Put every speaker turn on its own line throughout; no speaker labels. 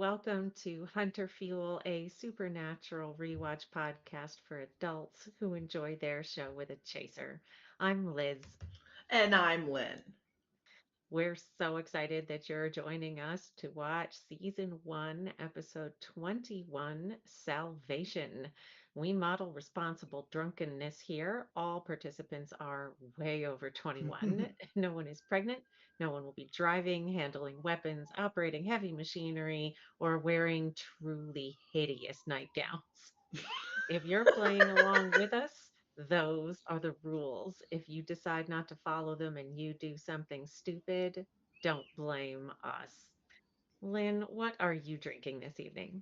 welcome to Hunter Fuel, a supernatural rewatch podcast for adults who enjoy their show with a chaser. I'm Liz.
And I'm Lynn.
We're so excited that you're joining us to watch season 1, episode 21, Salvation. We model responsible drunkenness here. All participants are way over 21. No one is pregnant. No one will be driving, handling weapons, operating heavy machinery, or wearing truly hideous nightgowns. If you're playing along with us, those are the rules. If you decide not to follow them and you do something stupid, don't blame us. Lynn, what are you drinking this evening?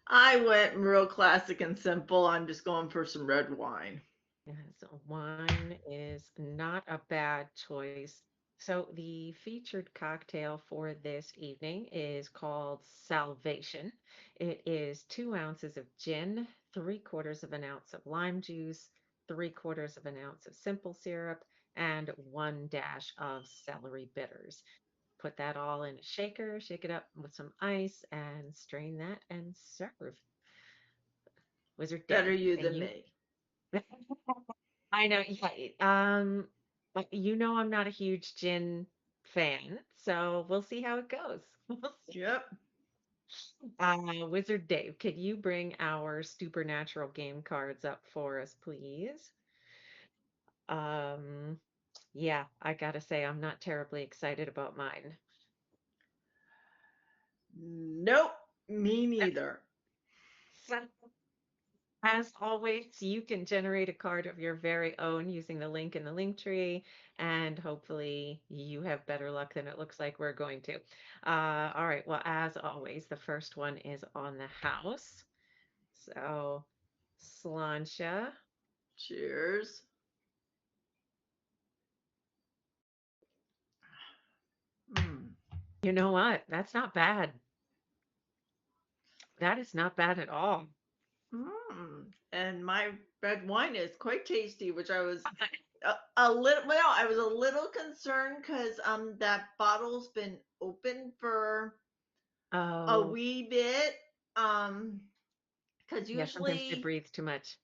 I went real classic and simple. I'm just going for some red wine.
Yes, wine is not a bad choice. So, the featured cocktail for this evening is called Salvation. It is 2 ounces of gin, 3/4 of an ounce of lime juice, 3/4 of an ounce of simple syrup, and 1 dash of celery bitters. Put that all in a shaker, shake it up with some ice, and strain that and serve. Wizard
Better
Dave.
you
And
than
you
me.
I know, yeah, but you know I'm not a huge gin fan, so we'll see how it goes. We'll see.
Yep.
Wizard Dave, could you bring our Supernatural game cards up for us, please? Um, yeah, I gotta say I'm not terribly excited about mine.
Nope. Me neither.
So, as always, you can generate a card of your very own using the link in the link tree, and hopefully you have better luck than it looks like we're going to. All right, well, as always, the first one is on the house. So, Slancha,
Cheers. Mm.
you know what? That's not bad. That is not bad at all.
And my red wine is quite tasty, which I was a little. Well, I was a little concerned because that bottle's been open for a
Oh,
wee bit. Um, because
yeah, sometimes they
usually,
breathe too much.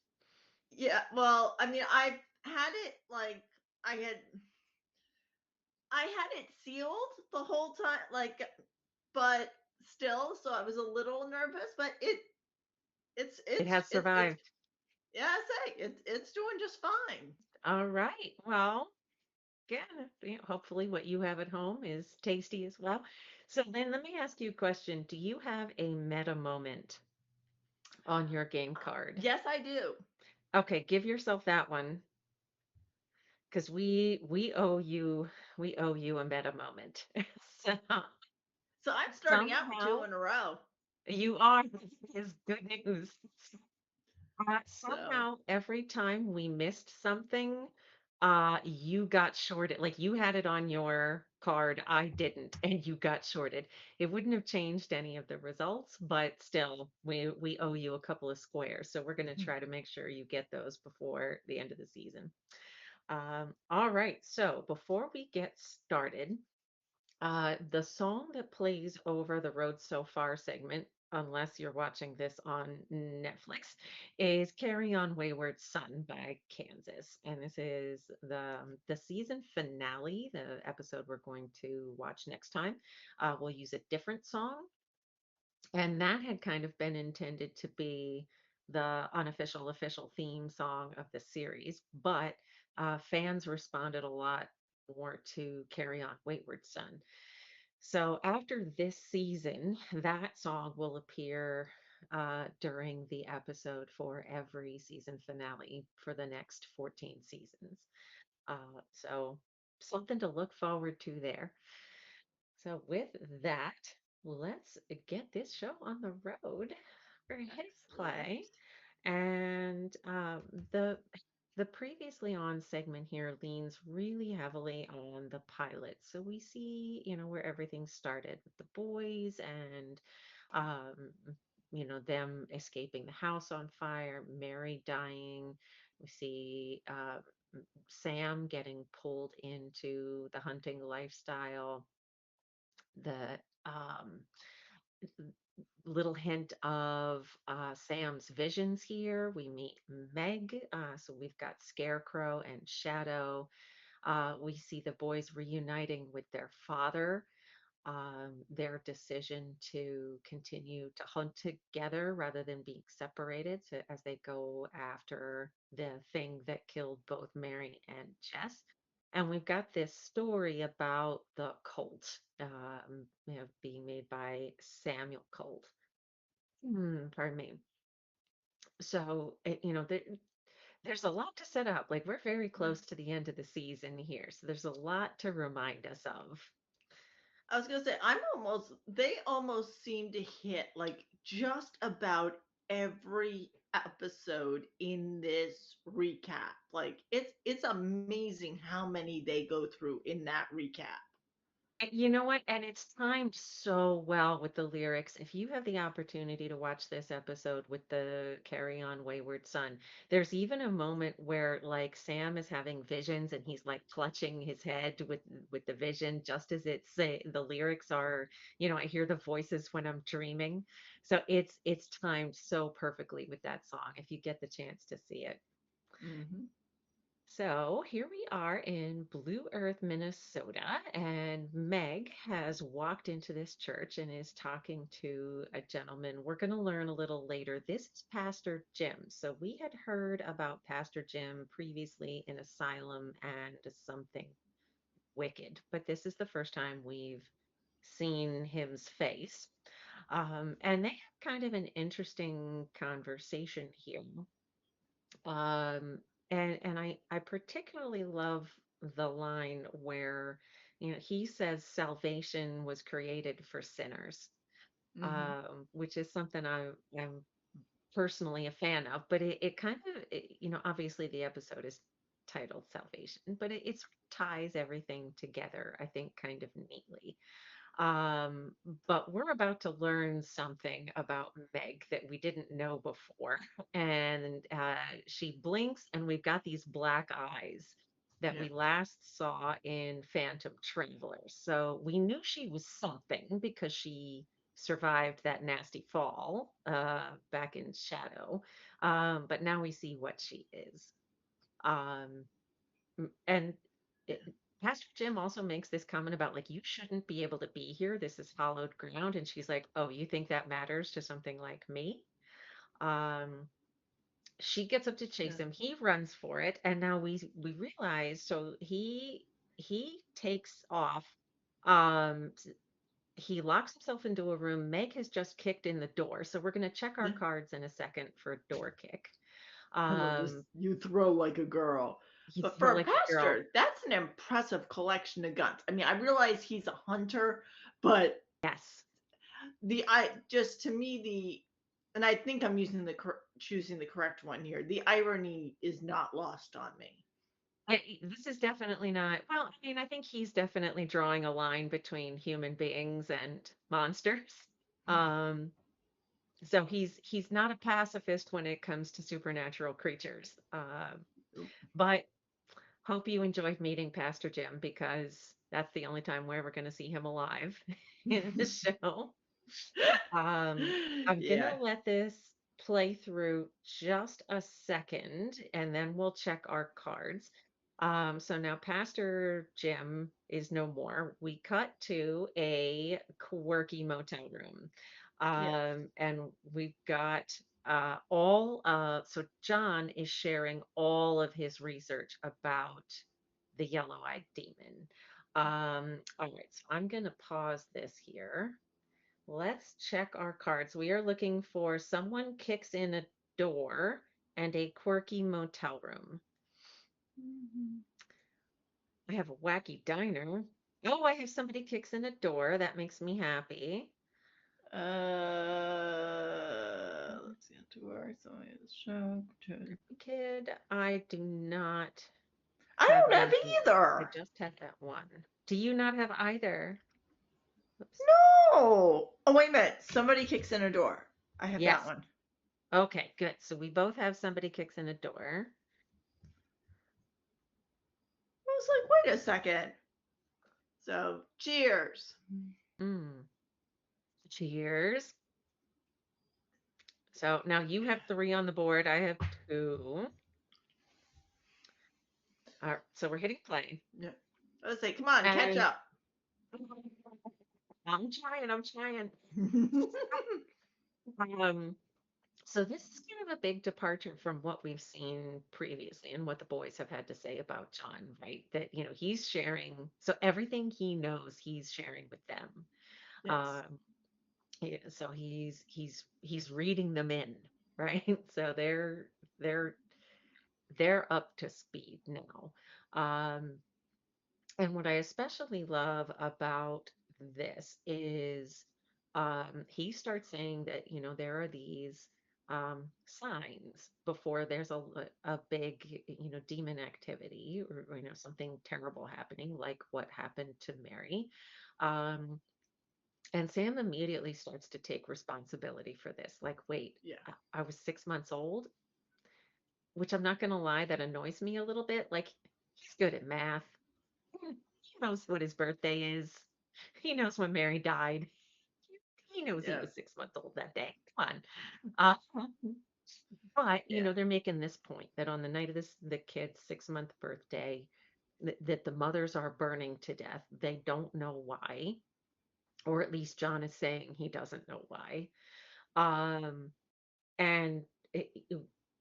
yeah. Well, I mean, I've had it like I had I had it sealed the whole time, like, but still, so I was a little nervous, but
It has
it's
survived.
yeah, I say it's doing just fine.
All right. Well, again, hopefully what you have at home is tasty as well. So then let me ask you a question. Do you have a meta moment on your game card?
Yes, I do.
Okay, give yourself that one because we owe you a meta moment. So
So I'm starting out with two
somehow
in a row.
you are is good news.
So
Somehow, every time we missed something, you got shorted. Like you had it on your card, I didn't, and you got shorted. It wouldn't have changed any of the results, but still, we owe you a couple of squares. So we're going to try to make sure you get those before the end of the season. All right. So before we get started, the song that plays over the Road So Far segment, unless you're watching this on Netflix, is Carry On Wayward Son by Kansas. And this is the season finale, the episode we're going to watch next time. We'll use a different song. And that had kind of been intended to be the unofficial official theme song of the series, but fans responded a lot more to Carry On Wayward Son. So after this season, that song will appear during the episode for every season finale for the next 14 seasons. So something to look forward to there. So with that, let's get this show on the road. We're gonna hit
excellent.
play, and the previously on segment here leans really heavily on the pilot. So we see, where everything started with the boys and, um, them escaping the house on fire, Mary dying. We see Sam getting pulled into the hunting lifestyle. The um, little hint of Sam's visions here. We meet Meg. So we've got Scarecrow and Shadow. We see the boys reuniting with their father, their decision to continue to hunt together rather than being separated as they go after the thing that killed both Mary and Jess. And we've got this story about the cult, being made by Samuel Colt. Pardon me. So, there's a lot to set up. Like, we're very close to the end of the season here. So, there's a lot to remind us of.
I was gonna say they almost seem to hit like just about every episode in this recap. Like it's amazing how many they go through in that recap.
You know what? And it's timed so well with the lyrics. If you have the opportunity to watch this episode with the Carry On Wayward Son, there's even a moment where like Sam is having visions and he's like clutching his head with the vision just as it's say the lyrics are, I hear the voices when I'm dreaming. So it's timed so perfectly with that song if you get the chance to see it.
Hmm.
So here we are in Blue Earth, Minnesota, and Meg has walked into this church and is talking to a gentleman. We're going to learn a little later. This is Pastor Jim. So we had heard about Pastor Jim previously in Asylum and Something Wicked, but this is the first time we've seen him's face. And they have kind of an interesting conversation here. Um, and I particularly love the line where, he says salvation was created for sinners,
Hmm.
which is something I'm personally a fan of. But it kind of, obviously the episode is titled Salvation, but it sort of ties everything together, I think, kind of neatly. Um, but we're about to learn something about Meg that we didn't know before. And she blinks, and we've got these black eyes that
Yeah.
we last saw in Phantom Traveler. So we knew she was something because she survived that nasty fall back in Shadow. But now we see what she is. Um, and it, Pastor Jim also makes this comment about like you shouldn't be able to be here. This is hallowed ground, and she's like, "Oh, you think that matters to something like me?" Um, she gets up to chase
Yeah.
him. He runs for it, and now we realize so he takes off. Um, s- he locks himself into a room. Meg has just kicked in the door, so we're going to check our
Yeah.
cards in a second for a door kick.
I love this.
Um,
You throw like a girl.
you
But
throw
for a
like a girl.
pastor, that's an impressive collection of guns. I mean, I realize he's a hunter, but
Yes.
the I just to me the and I think I'm choosing the correct one here. The irony is not lost on me.
This is definitely not, well, I mean, I think he's definitely drawing a line between human beings and monsters. Um, so he's not a pacifist when it comes to supernatural creatures. But hope you enjoyed meeting Pastor Jim because that's the only time we're ever going to see him alive in the show. I'm
Yeah.
gonna let this play through just a second, and then we'll check our cards. So now Pastor Jim is no more. We cut to a quirky motel room.
Yes.
And we've got so John is sharing all of his research about the yellow-eyed demon. All right, so I'm gonna pause this here. Let's check our cards. We are looking for someone kicks in a door and a quirky motel room.
Mhm.
I have a wacky diner. Oh, I have somebody kicks in a door. That makes me happy.
Let's get to where I saw it. Shocked.
Kid, I do not
I
have
don't have
anything. I
either.
just had that one. Do you not have either? Oops.
No. Oh, wait a minute. Somebody kicks in a door. I have that
Yes.
one.
Okay, good. So we both have somebody kicks in a door.
I was like, wait a second. So, cheers.
Mm. Cheers. So now you have three on the board. I have two. All right, so we're hitting play.
Yeah. I was like, come on, catch
And
up.
I'm trying. Um, so this is kind of a big departure from what we've seen previously and what the boys have had to say about John, right? That, he's sharing, so everything he knows, he's sharing with them.
Yes.
Um, yeah, so he's reading them in, right? So they're they're up to speed now. Um, And what I especially love about this is he starts saying that, there are these signs before there's a big, demon activity or, something terrible happening, like what happened to Mary. Um, and Sam immediately starts to take responsibility for this. Like, wait,
Yeah.
I was 6 months old, which I'm not going to lie, that annoys me a little bit. Like, he's good at math. He knows what his birthday is. He knows when Mary died. He knows he
Yeah.
was 6 months old that day. Come on. But,
Yeah.
they're making this point that on the night of the kid's 6 month birthday, that the mothers are burning to death. They don't know why, or at least John is saying he doesn't know why. Um, and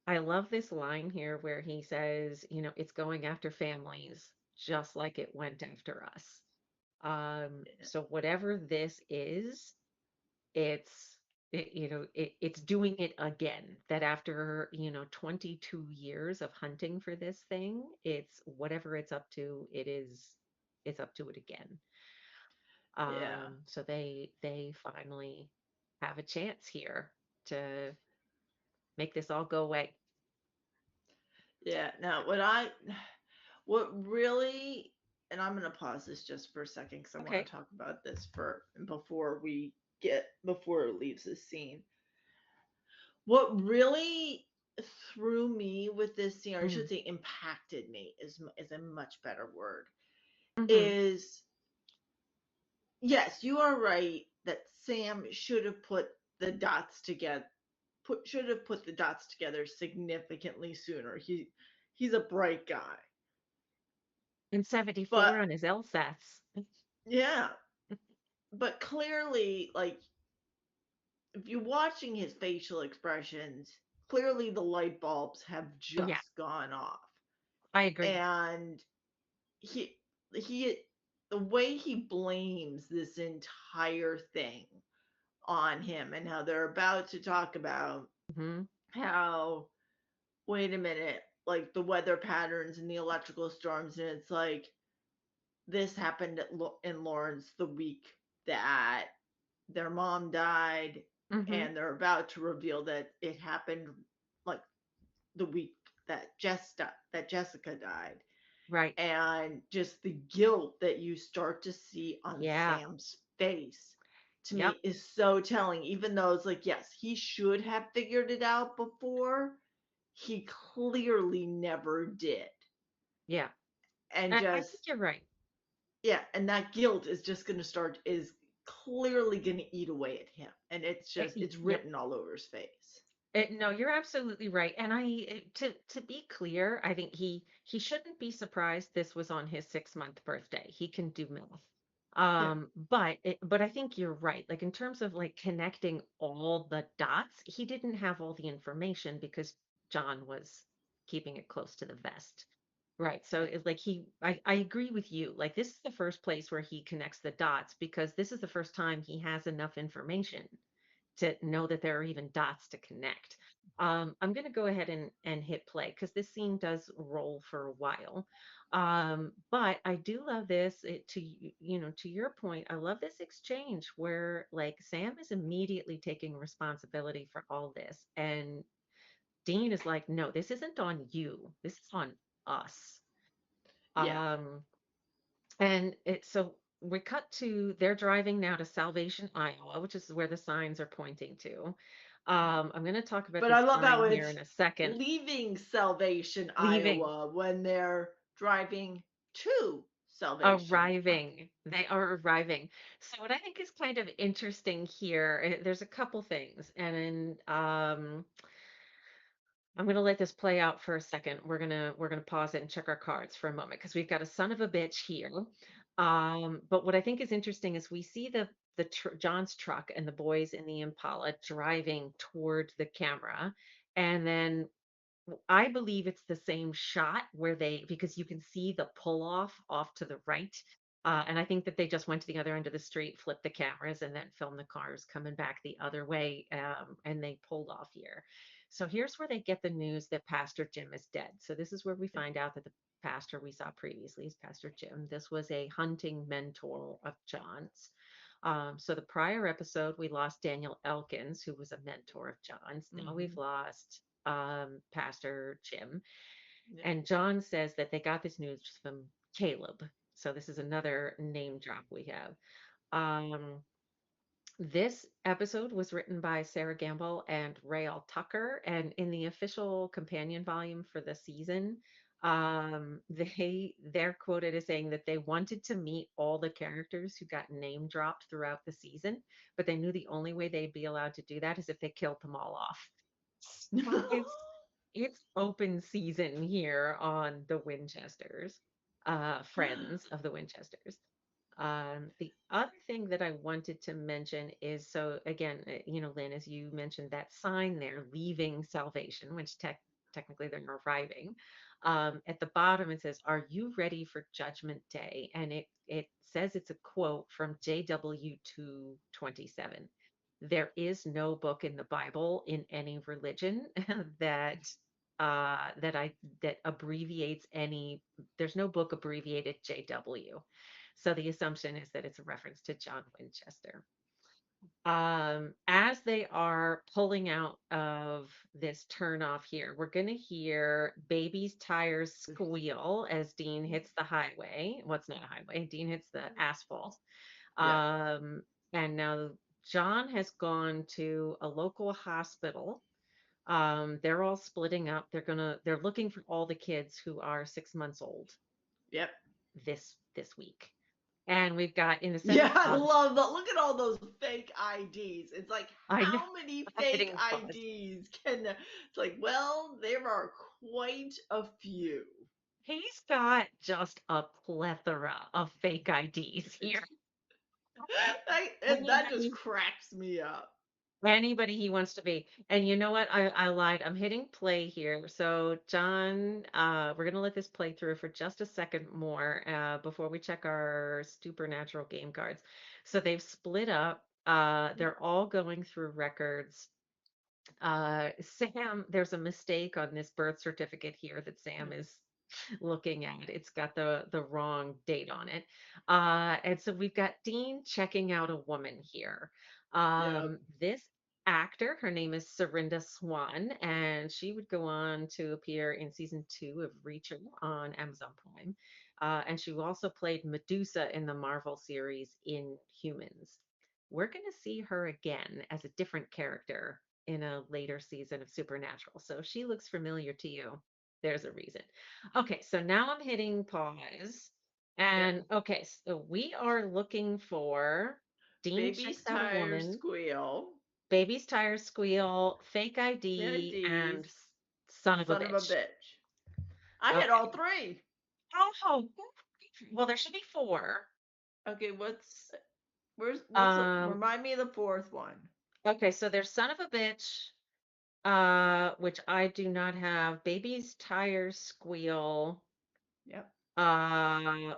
I love this line here where he says, it's going after families just like it went after us.
Yeah.
So whatever this is, it's doing it again. That after, 22 years of hunting for this thing, it's whatever it's up to, it's up to it again.
Yeah.
So they finally have a chance here to make this all go away.
Yeah. Now, what really, and I'm going to pause this just for a second because I want
Okay.
to talk about this for before it leaves the scene. What really threw me with this scene, or I
Mm-hmm.
should say impacted me, is a much better word,
Mm-hmm.
is yes, you are right that Sam should have put the dots together. Should have put the dots together significantly sooner. He's a bright guy,
And 74
but
on his LSATs.
yeah, but clearly, like if you're watching his facial expressions, clearly the light bulbs have
Oh yeah,
just gone off,
I agree.
and he he the way he blames this entire thing on him and how they're about to talk about
Mm-hmm.
how wait a minute, like the weather patterns and the electrical storms, and it's like this happened in Lawrence the week that their mom died,
Mm-hmm.
and they're about to reveal that it happened like the week that Jessica died,
Right.
and just the guilt that you start to see on
Yeah.
Sam's face to
Yep.
me is so telling. Even though it's like, yes, he should have figured it out before, he clearly never did.
Yeah.
And
I think
just,
you're right.
yeah, and that guilt is just going to is clearly going to eat away at him. And it's
Yep.
written all over his face.
No, you're absolutely right. And to be clear, I think he shouldn't be surprised this was on his 6 month birthday. He can do math.
Yeah,
But I think you're right. Like in terms of like connecting all the dots, he didn't have all the information because John was keeping it close to the vest. Right. So
yeah,
it's like I agree with you. Like this is the first place where he connects the dots because this is the first time he has enough information to know that there are even dots to connect. I'm going to go ahead and hit play because this scene does roll for a while. But I do love this to your point. I love this exchange where like Sam is immediately taking responsibility for all this. And Dean is like, no, this isn't on you. This is on us.
yeah.
Um, so we cut to they're driving now to Salvation, Iowa, which is where the signs are pointing to. I'm going to talk about
But I
this
love how
sign here
it's
in a second.
leaving Salvation,
Leaving.
Iowa when they're driving to salvation.
Arriving. They are arriving. So what I think is kind of interesting here, there's a couple things, and I'm gonna let this play out for a second. We're gonna pause it and check our cards for a moment because we've got a son of a bitch here. But what I think is interesting is we see John's truck and the boys in the Impala driving toward the camera, and then I believe it's the same shot where they because you can see the pull off to the right. And I think that they just went to the other end of the street, flipped the cameras, and then filmed the cars coming back the other way. And they pulled off here. So here's where they get the news that Pastor Jim is dead. So this is where we find out that the pastor we saw previously is Pastor Jim. This was a hunting mentor of John's. So the prior episode, we lost Daniel Elkins, who was a mentor of John's. Now we've
Hmm.
lost Pastor Jim.
Yep.
And John says that they got this news from Caleb. So this is another name drop we have. Um, this episode was written by Sarah Gamble and Rael Tucker, and in the official companion volume for the season, they're quoted as saying that they wanted to meet all the characters who got name dropped throughout the season, but they knew the only way they'd be allowed to do that is if they killed them all off. So it's open season here on the Winchesters, friends of the Winchesters. The other thing that I wanted to mention is so again, Lynn, as you mentioned, that sign there, leaving salvation, which technically they're arriving. At the bottom it says, "Are you ready for Judgment Day?" And it says it's a quote from JW 227. There is no book in the Bible in any religion that that I that abbreviates any. There's no book abbreviated JW. So the assumption is that it's a reference to John Winchester. As they are pulling out of this turnoff here, we're going to hear baby's tires squeal as Dean hits the highway. What's not a highway? Dean hits the asphalt.
Yeah.
Um, and now John has gone to a local hospital. They're all splitting up. They're looking for all the kids who are 6 months old
Yep.
this week. And we've got in a
Yeah,
second
I
pause.
love that. Look at all those fake IDs. It's like,
I know
how many
I'm
fake
hitting pause.
IDs can. It's like, well, there are quite a few.
He's got just a plethora of fake IDs here.
And that just
Anybody
cracks me up.
anybody he wants to be. And you know what? I lied. I'm hitting play here. So John, we're gonna let this play through for just a second more before we check our Stupornatural game cards. So they've split up. They're all going through records. Sam, there's a mistake on this birth certificate here that Sam is looking at. It's got the wrong date on it. And so we've got Dean checking out a woman here.
Yep.
This actor, her name is Serinda Swan, and she would go on to appear in season 2 of Reacher on Amazon Prime. And she also played Medusa in the Marvel series Inhumans. We're going to see her again as a different character in a later season of Supernatural. So if she looks familiar to you, there's a reason. Okay, so now I'm hitting pause.
Yep.
And okay, so we are looking for Dean
Baby's
checks out a
tires
woman,
squeal.
baby's tires squeal, fake ID, and
IDs.
son of a
Son of a
bitch.
bitch. I had all
Okay.
three.
Oh, well, there should be four.
Okay, what's
Um,
remind me of the fourth one.
okay, so there's son of a bitch, which I do not have. Baby's tires squeal,
Yep.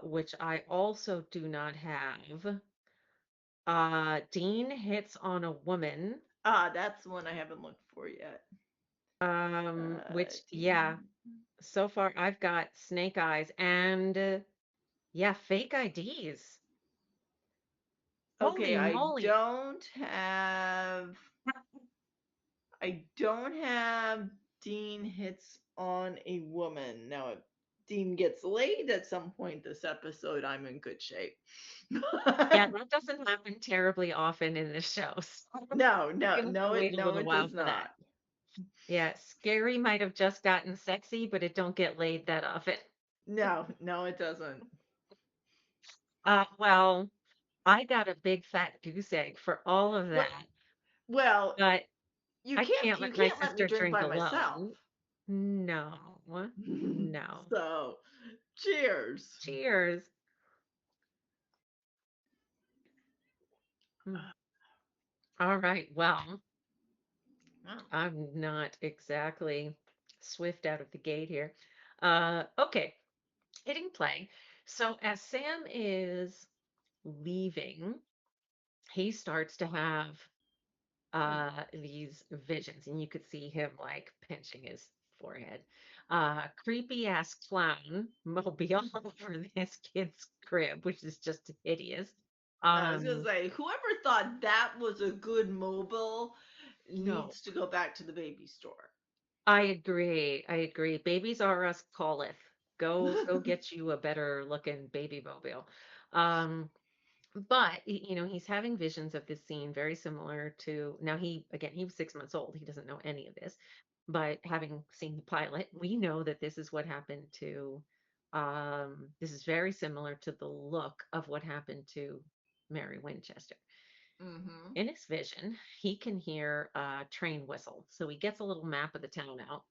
which I also do not have. Dean hits on a woman,
Ah, that's the one I haven't looked for yet.
which, yeah,
Dean.
so far I've got snake eyes and, yeah, fake IDs. Holy
Okay,
moly.
I don't have Dean hits on a woman. Now, if Dean gets laid at some point this episode, I'm in good shape.
Yeah, that doesn't happen terribly often in this show. So
No,
we're
no,
gonna have to
no,
wait a
no,
little
it
while
does
for that.
not.
Yeah, Scary might have just gotten sexy, but it don't get laid that often.
No, no, it doesn't.
Well, I got a big fat goose egg for all of
Well,
that,
well,
but
you
I
can't
can't
you
let my
can't let me
sister
drink
drink
by myself.
alone. No, no.
So, cheers.
Cheers. Mm. All right. Well,
Oh.
I'm not exactly swift out of the gate here. Okay, hitting play. So as Sam is leaving, he starts to have these visions, and you could see him like pinching his forehead. Creepy ass clown mobile over this kid's crib, which is just hideous.
I was gonna
Um,
say, whoever thought that was a good mobile
no,
needs to go back to the baby store.
I agree. I agree. Babies are us calleth. Go get you a better looking baby mobile. Um, but he's having visions of this scene very similar to now he was 6 months old. He doesn't know any of this, but having seen the pilot, we know that this is what happened to this is very similar to the look of what happened to Mary Winchester.
Hmm.
In his vision, he can hear a train whistle. So he gets a little map of the town out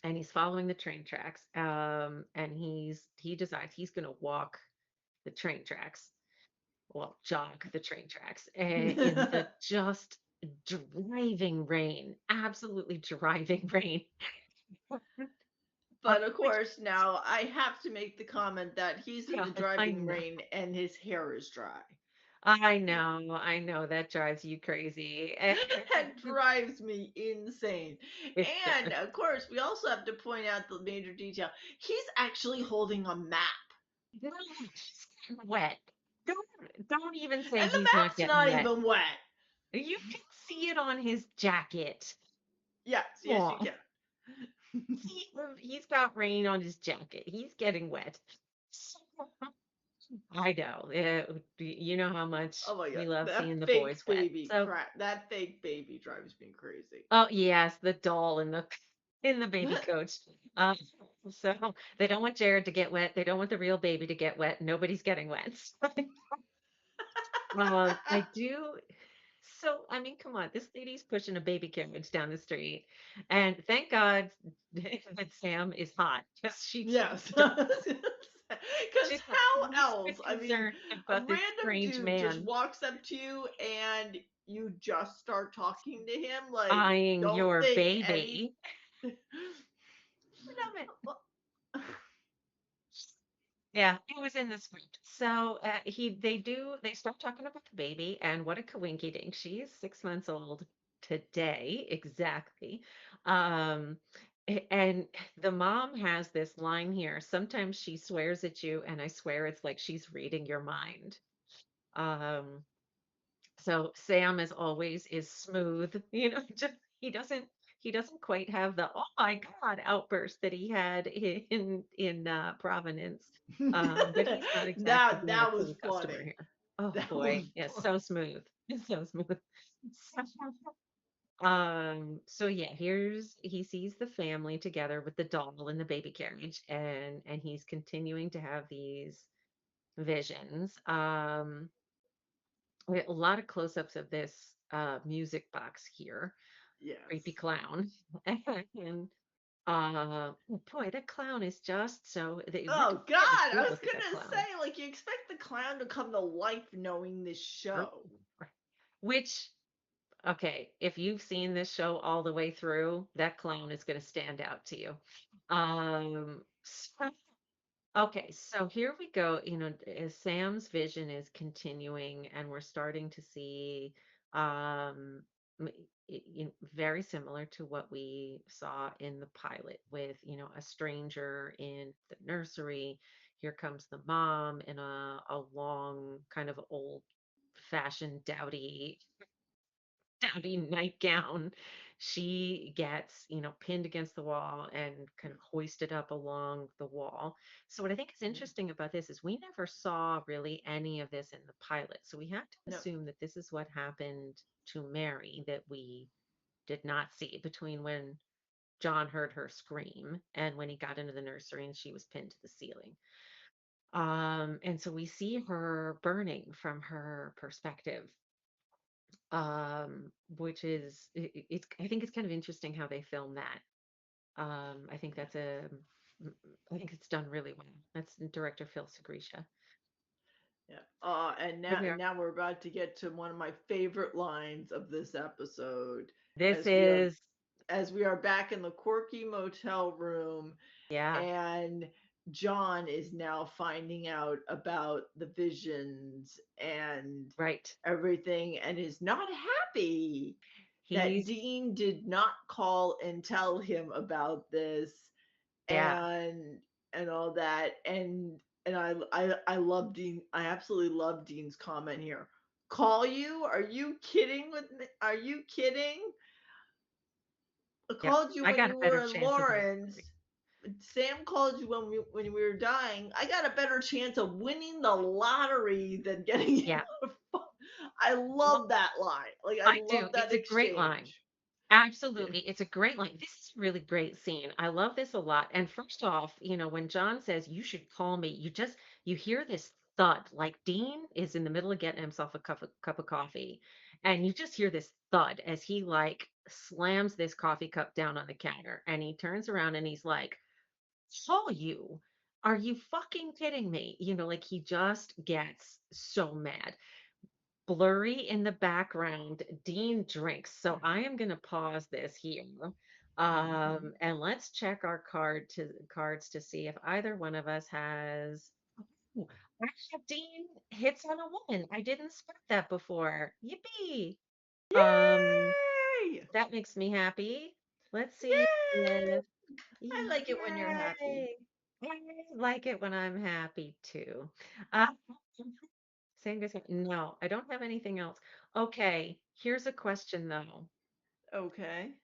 and he's following the train tracks. And he decides he's going to walk the train tracks, well, jog the train tracks in the just driving rain, absolutely driving rain.
But of
Which,
course, now I have to make the comment that he's in the
God, I
driving
know,
rain and his hair is dry.
I know that drives you crazy.
That drives me insane.
It
And
does.
of course, we also have to point out the major detail. He's actually holding a map.
No, he's getting wet. Don't even say
And the
he's not
map's
getting
not
wet.
even wet.
You can see it on his jacket.
Yes, yes, you
Aw.
can.
He's got rain on his jacket. He's getting wet. I know. You know how much
Oh my god,
we love
that
seeing the
fake
boys wet.
baby
So,
crap. That fake baby drives me crazy.
oh yes, the doll in the in the baby coach. Um, so they don't want Jared to get wet. They don't want the real baby to get wet. Nobody's getting wet. I do. So, I mean, come on, this lady's pushing a baby carriage down the street, and thank God that Sam is hot because
Yes.
don't-
Because
she's not the
how
least
else?
bit
I mean,
concerned
a
about this
random
strange
dude just
man
walks up to you and you just start talking to him. Like,
eyeing
don't
your
think any.
baby. Love it. Yeah, it was in the script. So they start talking about the baby, and what a coinky dink. She is 6 months old today, exactly. Um, and the mom has this line here. Sometimes she swears at you, and I swear it's like she's reading your mind. Um, so Sam, as always, is smooth. Just he doesn't quite have the "oh my God" outburst that he had in Provenance. But he's not exactly
that
being a
that was
cool customer
funny.
here. Oh
That was
boy, yeah,
funny.
so smooth. So smooth. So yeah, here's he sees the family together with the doll in the baby carriage, and he's continuing to have these visions. We have a lot of close-ups of this music box here. Creepy
Yes.
clown. And boy, that clown is just so we're
Oh
gonna get a
God, I
good
was
look at that
gonna
clown.
say, like, you expect the clown to come to life knowing this
Oh,
show.
which, okay, if you've seen this show all the way through, that clown is gonna stand out to you. So okay, so here we go. As Sam's vision is continuing, and we're starting to see um, very similar to what we saw in the pilot with, a stranger in the nursery. Here comes the mom in a long, kind of old-fashioned, dowdy nightgown. She gets, pinned against the wall and kind of hoisted up along the wall. So what I think is interesting about this is we never saw really any of this in the pilot. So we have to
No.
assume that this is what happened to Mary that we did not see between when John heard her scream and when he got into the nursery and she was pinned to the ceiling. And so we see her burning from her perspective, which is it's I think it's kind of interesting how they film that. I think
Yeah.
that's a I think it's done really well. That's director Phil Segrisha.
Yeah. And
Here
now,
we are.
we're about to get to one of my favorite lines of this episode,
This
as we are
is
back in the quirky motel room,
yeah,
and John is now finding out about the visions and
right.
everything, and is not happy that
He's
Dean did not call and tell him about this,
yeah,
and all that. And I love Dean. I absolutely love Dean's comment here. Call you? Are you kidding with me? Are you kidding? I
yep.
called you
I
when
got a
you were
better
in
chance of winning.
Lawrence. Sam called you when we were dying. I got a better chance of winning the lottery than getting you
Yeah.
on the phone. I
Well,
love that line. Like, I
I do.
love that
It's a great line.
exchange. Yeah.
Absolutely. It's a great line. This is a really great scene. I love this a lot. And first off, when John says, you should call me, you hear this thud, like Dean is in the middle of getting himself a cup of coffee. And you just hear this thud as he like slams this coffee cup down on the counter. And he turns around and he's like, call you? Are you fucking kidding me? Like he just gets so mad. Blurry in the background, Dean drinks. So I am going to pause this here.
Mhm.
And let's check our cards to see if either one of us has. Ooh, I have Dean hits on a woman. I didn't spot that before. Yippee! Um,
Yay!
that makes me happy. Let's see
Yay!
if
I like it when you're happy.
yay! I like it when I'm happy too. Uh, Same goes. No, I don't have anything else. Okay, here's a question though.
Okay.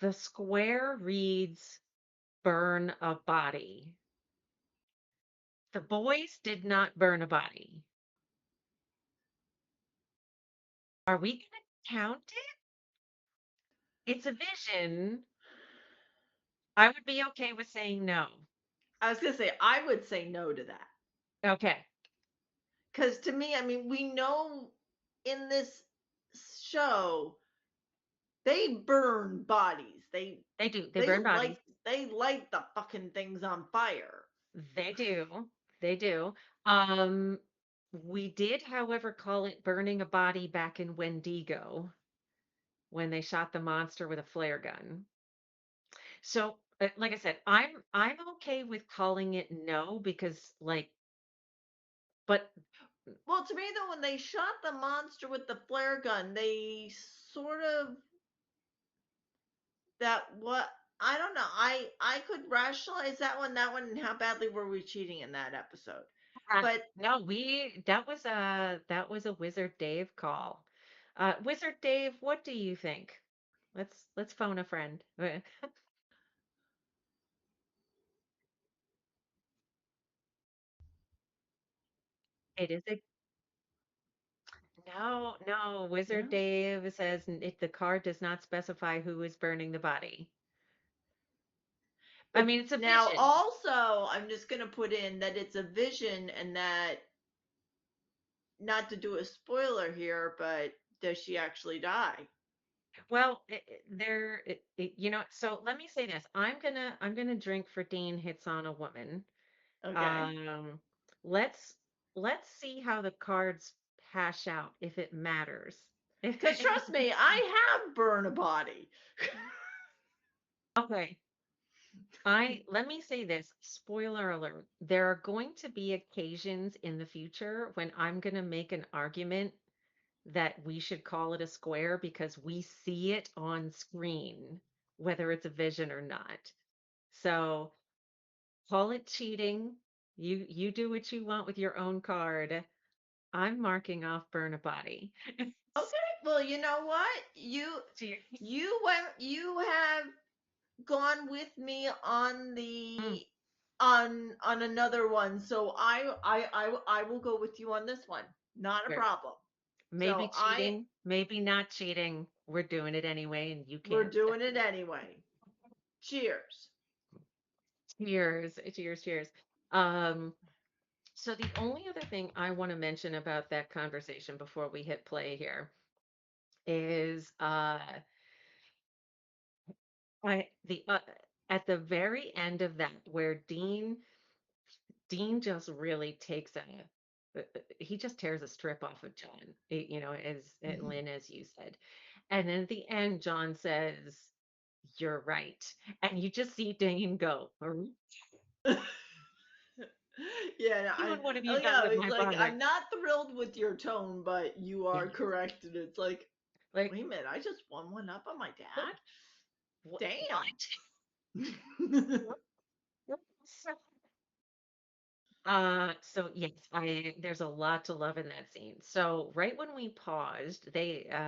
The square reads burn a body. The boys did not burn a body. Are we going to count it? It's a vision. I would be okay with saying no.
I was gonna say I would say no to that,
Okay,
because to me, I mean, we know in this show they burn bodies.
they do. They
They
burn
light
bodies.
they light the fucking things on fire.
They do. They do. Um, we did, however, call it burning a body back in Wendigo when they shot the monster with a flare gun. So, like I said, I'm okay with calling it no because but
Well, to me though, when they shot the monster with the flare gun, they sort of that what I don't know. I could rationalize that one. That one, and how badly were we cheating in that episode? But
no, we that was a Wizard Dave call. Wizard Dave, what do you think? Let's phone a friend. It is a no, no. Wizard
no.
Dave says if the card does not specify who is burning the body. I
But
mean, it's a
now
vision.
also, I'm just going to put in that it's a vision, and that, not to do a spoiler here, but does she actually die?
Well, so let me say this. I'm gonna drink for Dean hits on a woman.
Okay.
Um, let's let's see how the cards hash out if it matters.
Because trust me, I have burned a body.
Okay. Let me say this, spoiler alert. There are going to be occasions in the future when I'm going to make an argument that we should call it a square because we see it on screen, whether it's a vision or not. So call it cheating. You do what you want with your own card. I'm marking off burn a body.
Okay. Well, you know what?
Cheers.
You have gone with me on
Mm,
the on another one, so I will go with you on this one. Not a
sure.
problem.
Maybe
So I
cheating, maybe not cheating. We're doing it anyway, and you
we're
can't stop
doing it
us.
anyway. Cheers.
Cheers, cheers, cheers. Um, so the only other thing I want to mention about that conversation before we hit play here is I the at the very end of that where Dean just really takes he just tears a strip off of John, you know, as Lynn, as you said. And then at the end, John says, "You're right." And you just see Dean go, "Oh,
Yeah, no,
doing what have
I
you
like
done
how
with
he's
my
like,
brother?"
I'm not thrilled with your tone, but you
Yeah.
are correct. And it's like,
Like,
wait a minute, I just won one up on my
what?
dad?
What?
Damn.
So so yes, I there's a lot to love in that scene. So right when we paused,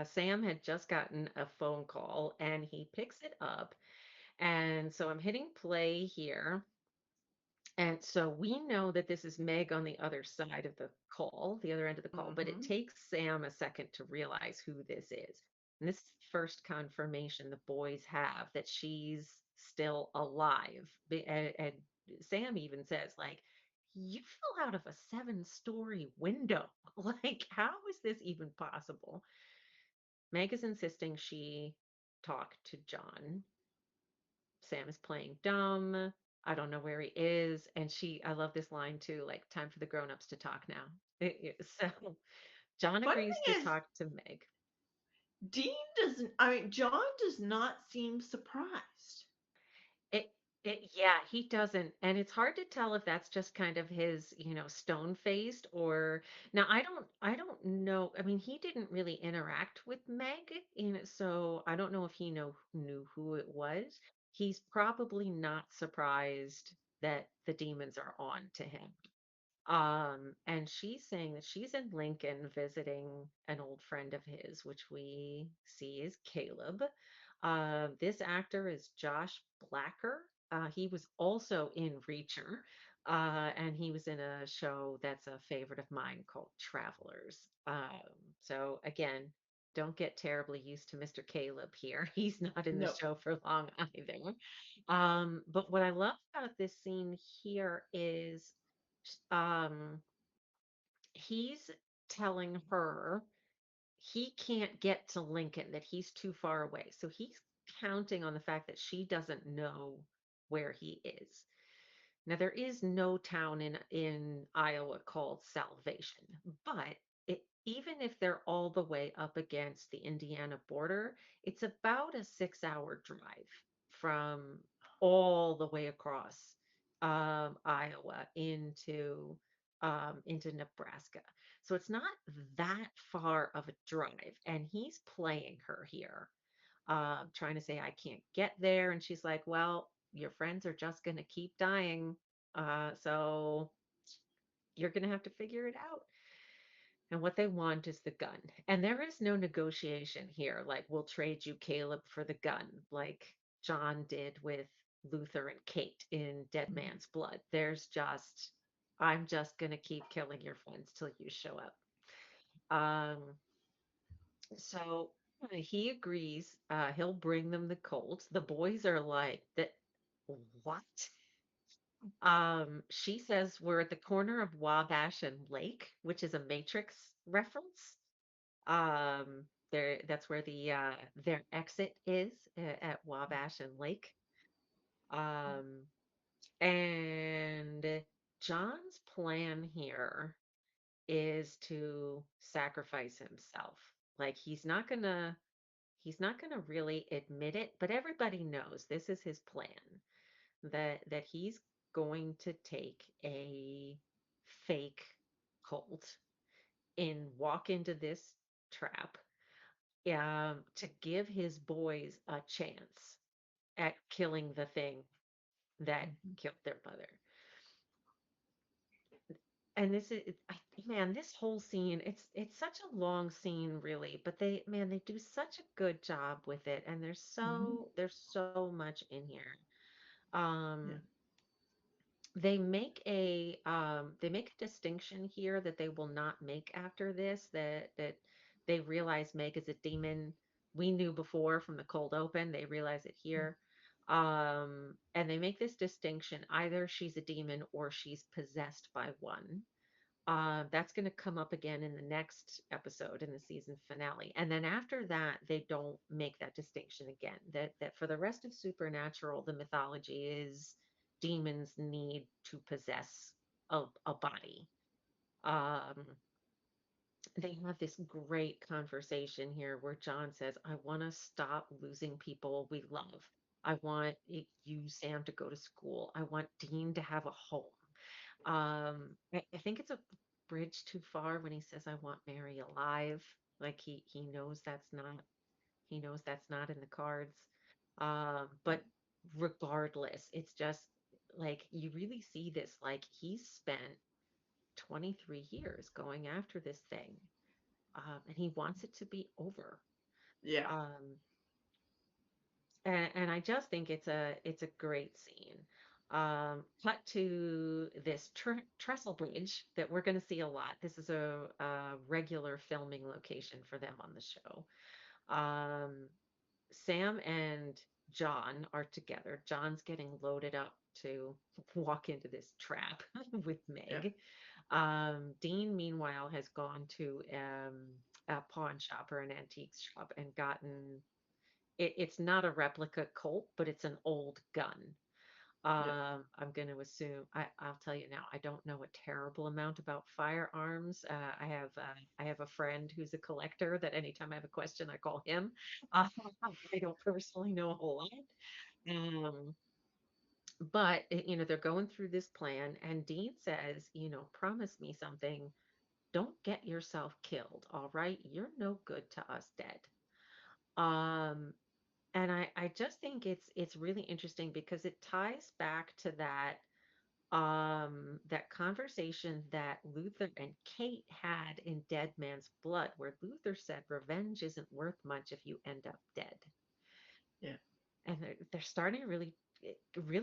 Sam had just gotten a phone call and he picks it up. And so I'm hitting play here. And so we know that this is Meg on the other side of the call, the other end of the call, but it
Hmm.
takes Sam a second to realize who this is. And this is the first confirmation the boys have that she's still alive. And Sam even says, like, you fell out of a seven-story window. Like, how is this even possible? Meg is insisting she talk to John. Sam is playing dumb. I don't know where he is. And I love this line too, like, time for the grown-ups to talk now. So John
Funny
agrees to
thing is,
talk to Meg.
Dean doesn't, I mean, John does not seem surprised.
It yeah, he doesn't. And it's hard to tell if that's just kind of his, stone-faced or now I don't know. I mean, he didn't really interact with Meg, so I don't know if he knew who it was. He's probably not surprised that the demons are on to him. And she's saying that she's in Lincoln visiting an old friend of his, which we see is Caleb. This actor is Josh Blacker. He was also in Reacher, and he was in a show that's a favorite of mine called Travelers. So again, don't get terribly used to Mr. Caleb here. He's not in the
No.
show for long either. But what I love about this scene here is um, he's telling her he can't get to Lincoln, that he's too far away. So he's counting on the fact that she doesn't know where he is. Now there is no town in Iowa called Salvation, but even if they're all the way up against the Indiana border, it's about a 6-hour drive from all the way across Iowa into Nebraska. So it's not that far of a drive, and he's playing her here, trying to say, I can't get there. And she's like, well, your friends are just going to keep dying. So you're going to have to figure it out. And what they want is the gun. And there is no negotiation here. Like, we'll trade you Caleb for the gun, like John did with Luther and Kate in Dead Man's Blood. There's just, I'm just going to keep killing your friends till you show up. So he agrees. He'll bring them the Colts. The boys are like, that what? She says we're at the corner of Wabash and Lake, which is a Matrix reference. That's where their exit is, at Wabash and Lake. Um, and John's plan here is to sacrifice himself. Like, he's not gonna really admit it, but everybody knows this is his plan, that he's going to take a fake cult and walk into this trap, to give his boys a chance at killing the thing that killed their mother. And this is man, this whole scene, it's such a long scene really, but they do such a good job with it, and
Hmm.
there's so much in here.
Yeah.
um they make a distinction here that they will not make after this, that they realize Meg is a demon. We knew before from the cold open, they realize it here. And they make this distinction, either she's a demon or she's possessed by one. That's going to come up again in the next episode in the season finale. And then after that, they don't make that distinction again. That for the rest of Supernatural, the mythology is demons need to possess a body. Um, they have this great conversation here where John says, I want to stop losing people we love. I want you, Sam, to go to school. I want Dean to have a home. I think it's a bridge too far when he says, I want Mary alive. Like he knows that's not in the cards. But regardless, it's just like you really see this. Like he spent 23 years going after this thing, and he wants it to be over.
Yeah.
Um, and I just think it's a great scene. Cut to this trestle bridge that we're going to see a lot. This is a regular filming location for them on the show. Um, Sam and John are together. John's getting loaded up to walk into this trap with
Yeah.
Meg. Dean, meanwhile, has gone to a pawn shop or an antique shop and gotten it's not a replica Colt, but it's an old gun.
Yeah.
I'm going to assume I'll tell you now. I don't know a terrible amount about firearms. I have a friend who's a collector that anytime I have a question, I call him. Uh, I don't personally know a whole lot. But they're going through this plan, and Dean says, promise me something. Don't get yourself killed, all right? You're no good to us dead. Um, and I just think it's really interesting because it ties back to that conversation that Luther and Kate had in Dead Man's Blood, where Luther said revenge isn't worth much if you end up dead.
Yeah.
And they're starting to really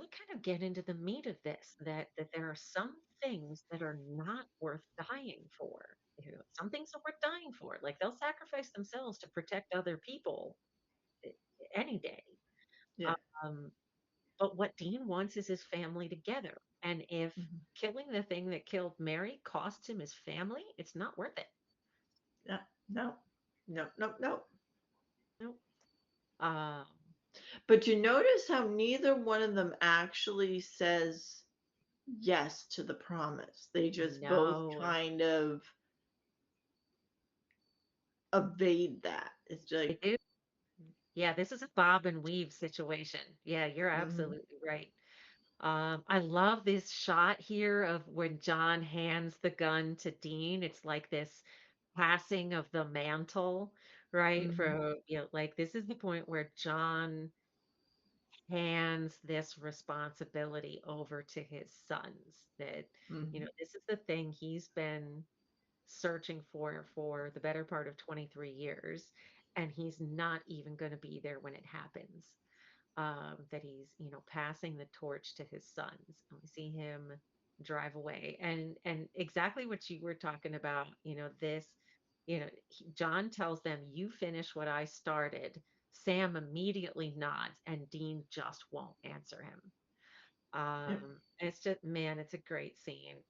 kind of get into the meat of this, that there are some things that are not worth dying for. Some things are worth dying for. Like they'll sacrifice themselves to protect other people eh, any day.
Yeah.
Um, but what Dean wants is his family together. And if
Mhm.
killing the thing that killed Mary costs him his family, it's not worth it.
Yeah. No. No. No. No.
Nope. Um,
But you notice how neither one of them actually says yes to the promise. They just both
no,
kind of evade that. It's
they
like,
do. Yeah, this is a bob and weave situation. Yeah, you're
mm-hmm,
absolutely right. I love this shot here of when John hands the gun to Dean. It's like this passing of the mantle, right?
mm-hmm,
Like this is the point where John hands this responsibility over to his sons. That,
mm-hmm,
this is the thing he's been searching for the better part of 23 years, and he's not even going to be there when it happens. That he's, passing the torch to his sons. And we see him drive away, and exactly what you were talking about. John tells them, "You finish what I started." Sam immediately nods, and Dean just won't answer him.
yep,
It's just, man, it's a great scene.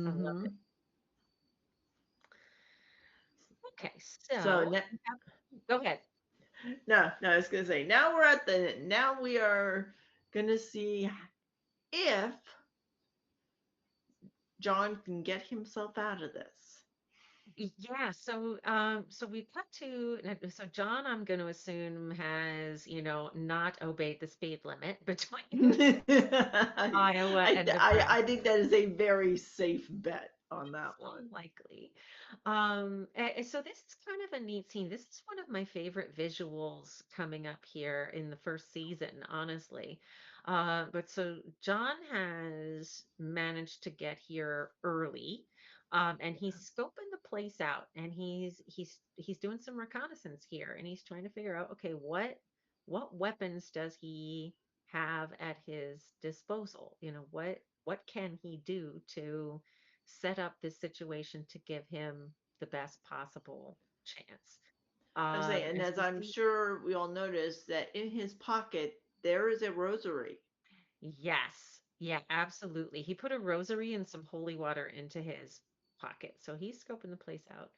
I love
mm-hmm.
it. Okay,
So
so go ahead.
no, no, I was gonna say now we're at the now we are gonna see if John can get himself out of this.
Yeah, so we cut to so John, I'm going to assume, has, not obeyed the speed limit between Iowa and
I
Nebraska.
think that is a very safe bet on that
So
one.
likely. So this is kind of a neat scene. This is one of my favorite visuals coming up here in the first season, honestly. But so John has managed to get here early, and he's scoping the place out, and he's doing some reconnaissance here, and he's trying to figure out, okay, what weapons does he have at his disposal? What can he do to set up this situation to give him the best possible chance.
I was saying, and
And so
as
we
I'm
see,
sure we all noticed that in his pocket there is a rosary.
Yes. Yeah, absolutely. He put a rosary and some holy water into his pocket. So he's scoping the place out.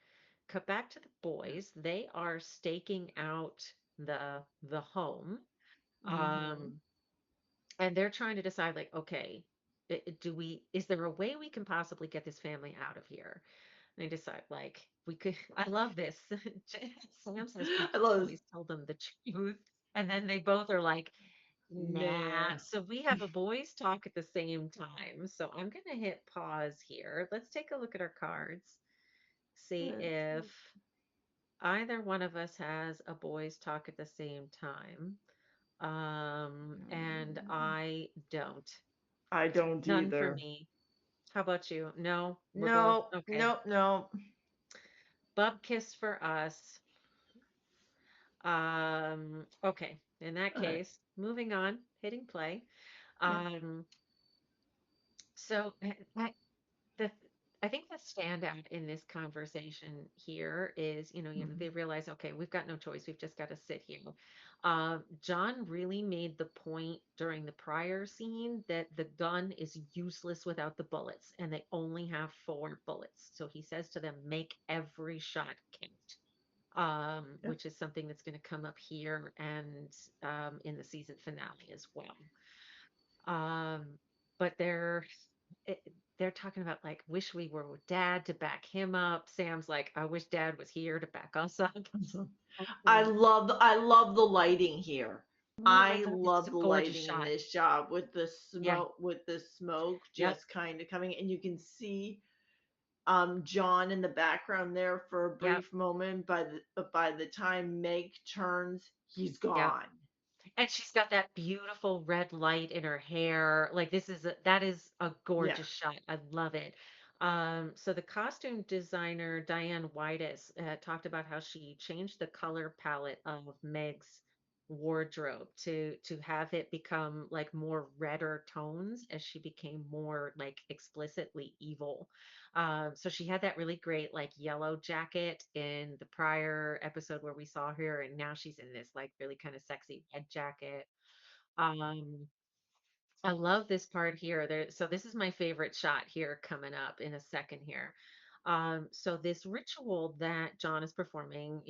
Cut back to the boys. They are staking out the home.
Mm-hmm.
Um, and they're trying to decide like, okay, is there a way we can possibly get this family out of here? And they decide like we could I love this. Sam says we
I
could
love this.
always tell them the truth. And then they both are like, nah.
Nah.
So we have a boys talk at the same time. So I'm gonna hit pause here. Let's take a look at our cards. See
Let's
if
see.
either one of us has a boys talk at the same time. And
Mm,
I don't.
I don't
None for
either.
me. How about you? No, we're both
No,
okay.
no, no.
Bub kiss for us. Okay. In that
All right.
case, moving on, hitting play.
Yeah.
Um, so the I think the standout in this conversation here is,
Hmm.
they realize, okay, we've got no choice. We've just got to sit here. John really made the point during the prior scene that the gun is useless without the bullets, and they only have 4 bullets. So he says to them, make every shot count.
Yeah.
Which is something that's going to come up here and in the season finale as well. Um, but it, they're talking about like, wish we were with dad to back him up. Sam's like, I wish dad was here to back us up.
Mhm.
Um,
I love the lighting here.
oh my
I
God, it's
love
a
the
gorgeous
lighting in
shot.
this job with
Yeah.
the smoke
Yep.
just kind of coming, and you can see John in the background there for a
Yep.
brief moment. By the time Meg turns, he's
Yep.
gone.
And she's got that beautiful red light in her hair. Like that is a
Yeah.
gorgeous shot. I love it. So the costume designer Diane Whitus talked about how she changed the color palette of Meg's wardrobe to have it become like more redder tones as she became more like explicitly evil. So she had that really great like yellow jacket in the prior episode where we saw her, and now she's in this like really kind of sexy red jacket. Um, I love this part here. So this is my favorite shot here coming up in a second here. So this ritual that John is performing,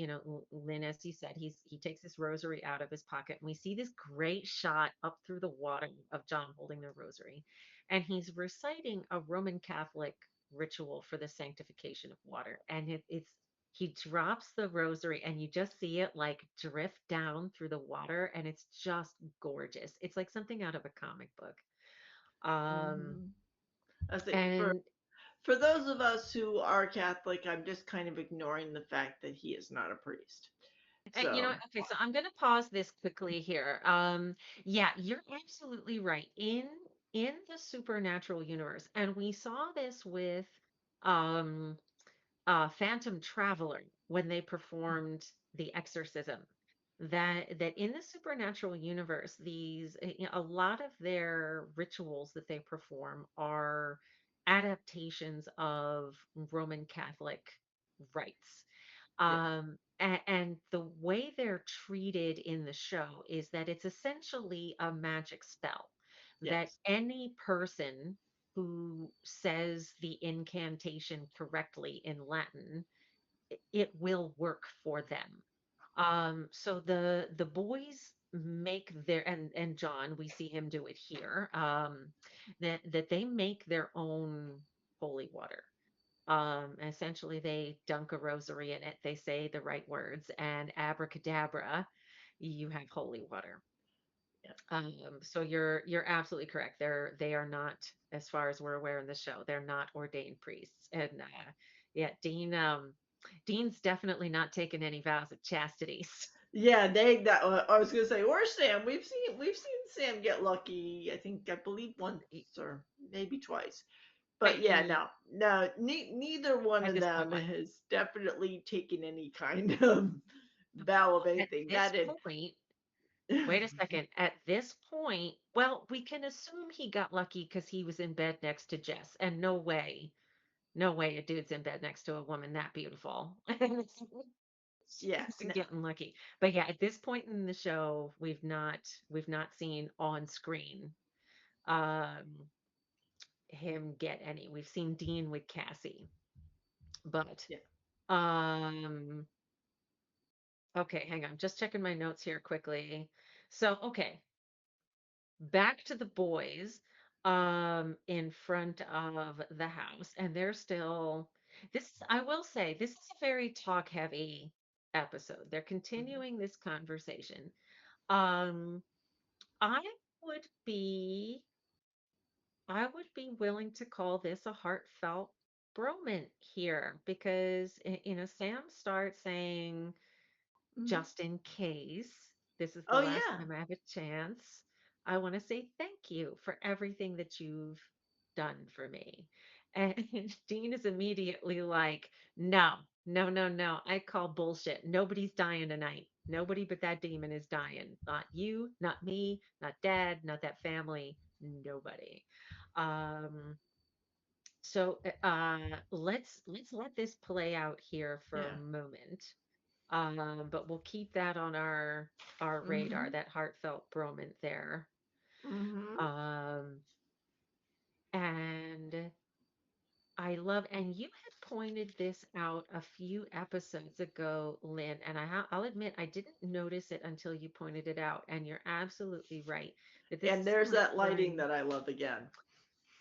Lynn, as he said, he takes this rosary out of his pocket, and we see this great shot up through the water of John holding the rosary, and he's reciting a Roman Catholic ritual for the sanctification of water, and he drops the rosary and you just see it like drift down through the water, and it's just gorgeous. It's like something out of a comic book. Um,
Hmm. I say
and
for those of us who are Catholic, I'm just kind of ignoring the fact that he is not a priest.
you know,
So
okay, so I'm going to pause this quickly here. Yeah, you're absolutely right. In the supernatural universe, and we saw this with um Phantom Traveler when they performed the exorcism. That in the supernatural universe, a lot of their rituals that they perform are adaptations of Roman Catholic rites.
yes,
And the way they're treated in the show is that it's essentially a magic spell that
yes,
any person who says the incantation correctly in Latin, it will work for them. So the boys make their and John, we see him do it here. That they make their own holy water. Essentially, they dunk a rosary in it. They say the right words, and abracadabra, you have holy water.
yeah.
So you're absolutely correct. They are not, as far as we're aware in the show, they're not ordained priests. And yeah, Dean's definitely not taking any vows of chastity.
Yeah, they that I was gonna say, or Sam. We've seen Sam get lucky. I believe once or maybe twice. But
Right,
yeah, no, neither one
at
of
this point,
them
what?
has definitely taken any kind of vow of
At
anything.
this
That is,
point, wait a second. At this point, well, we can assume he got lucky because he was in bed next to Jess, and no way a dude's in bed next to a woman that beautiful.
Yeah, no.
Getting lucky. But yeah, at this point in the show, we've not seen on screen um him get any. We've seen Dean with Cassie, but
Yeah.
um okay, hang on. Just checking my notes here quickly. So, okay, back to the boys in front of the house, and they're still this I will say this is a very talk heavy episode. They're
Mhm.
continuing this conversation. Um I would be I would be willing to call this a heartfelt bromance here because Sam starts saying,
Mhm.
just in case this is the
Oh
last
yeah.
time I have a chance, I want to say thank you for everything that you've done for me. And Dean is immediately like, no, no, no, no. I call bullshit. Nobody's dying tonight. Nobody but that demon is dying. Not you, not me, not dad, not that family, nobody. Um, let's let this play out here for a
Yeah.
moment. But we'll keep that on our radar,
Mhm.
that heartfelt bromance there.
Mhm.
Um, and I love, and you had pointed this out a few episodes ago, Lynn, and I'll admit I didn't notice it until you pointed it out, and you're absolutely right that this
And
is a
there's that lighting
recurring.
that I love again.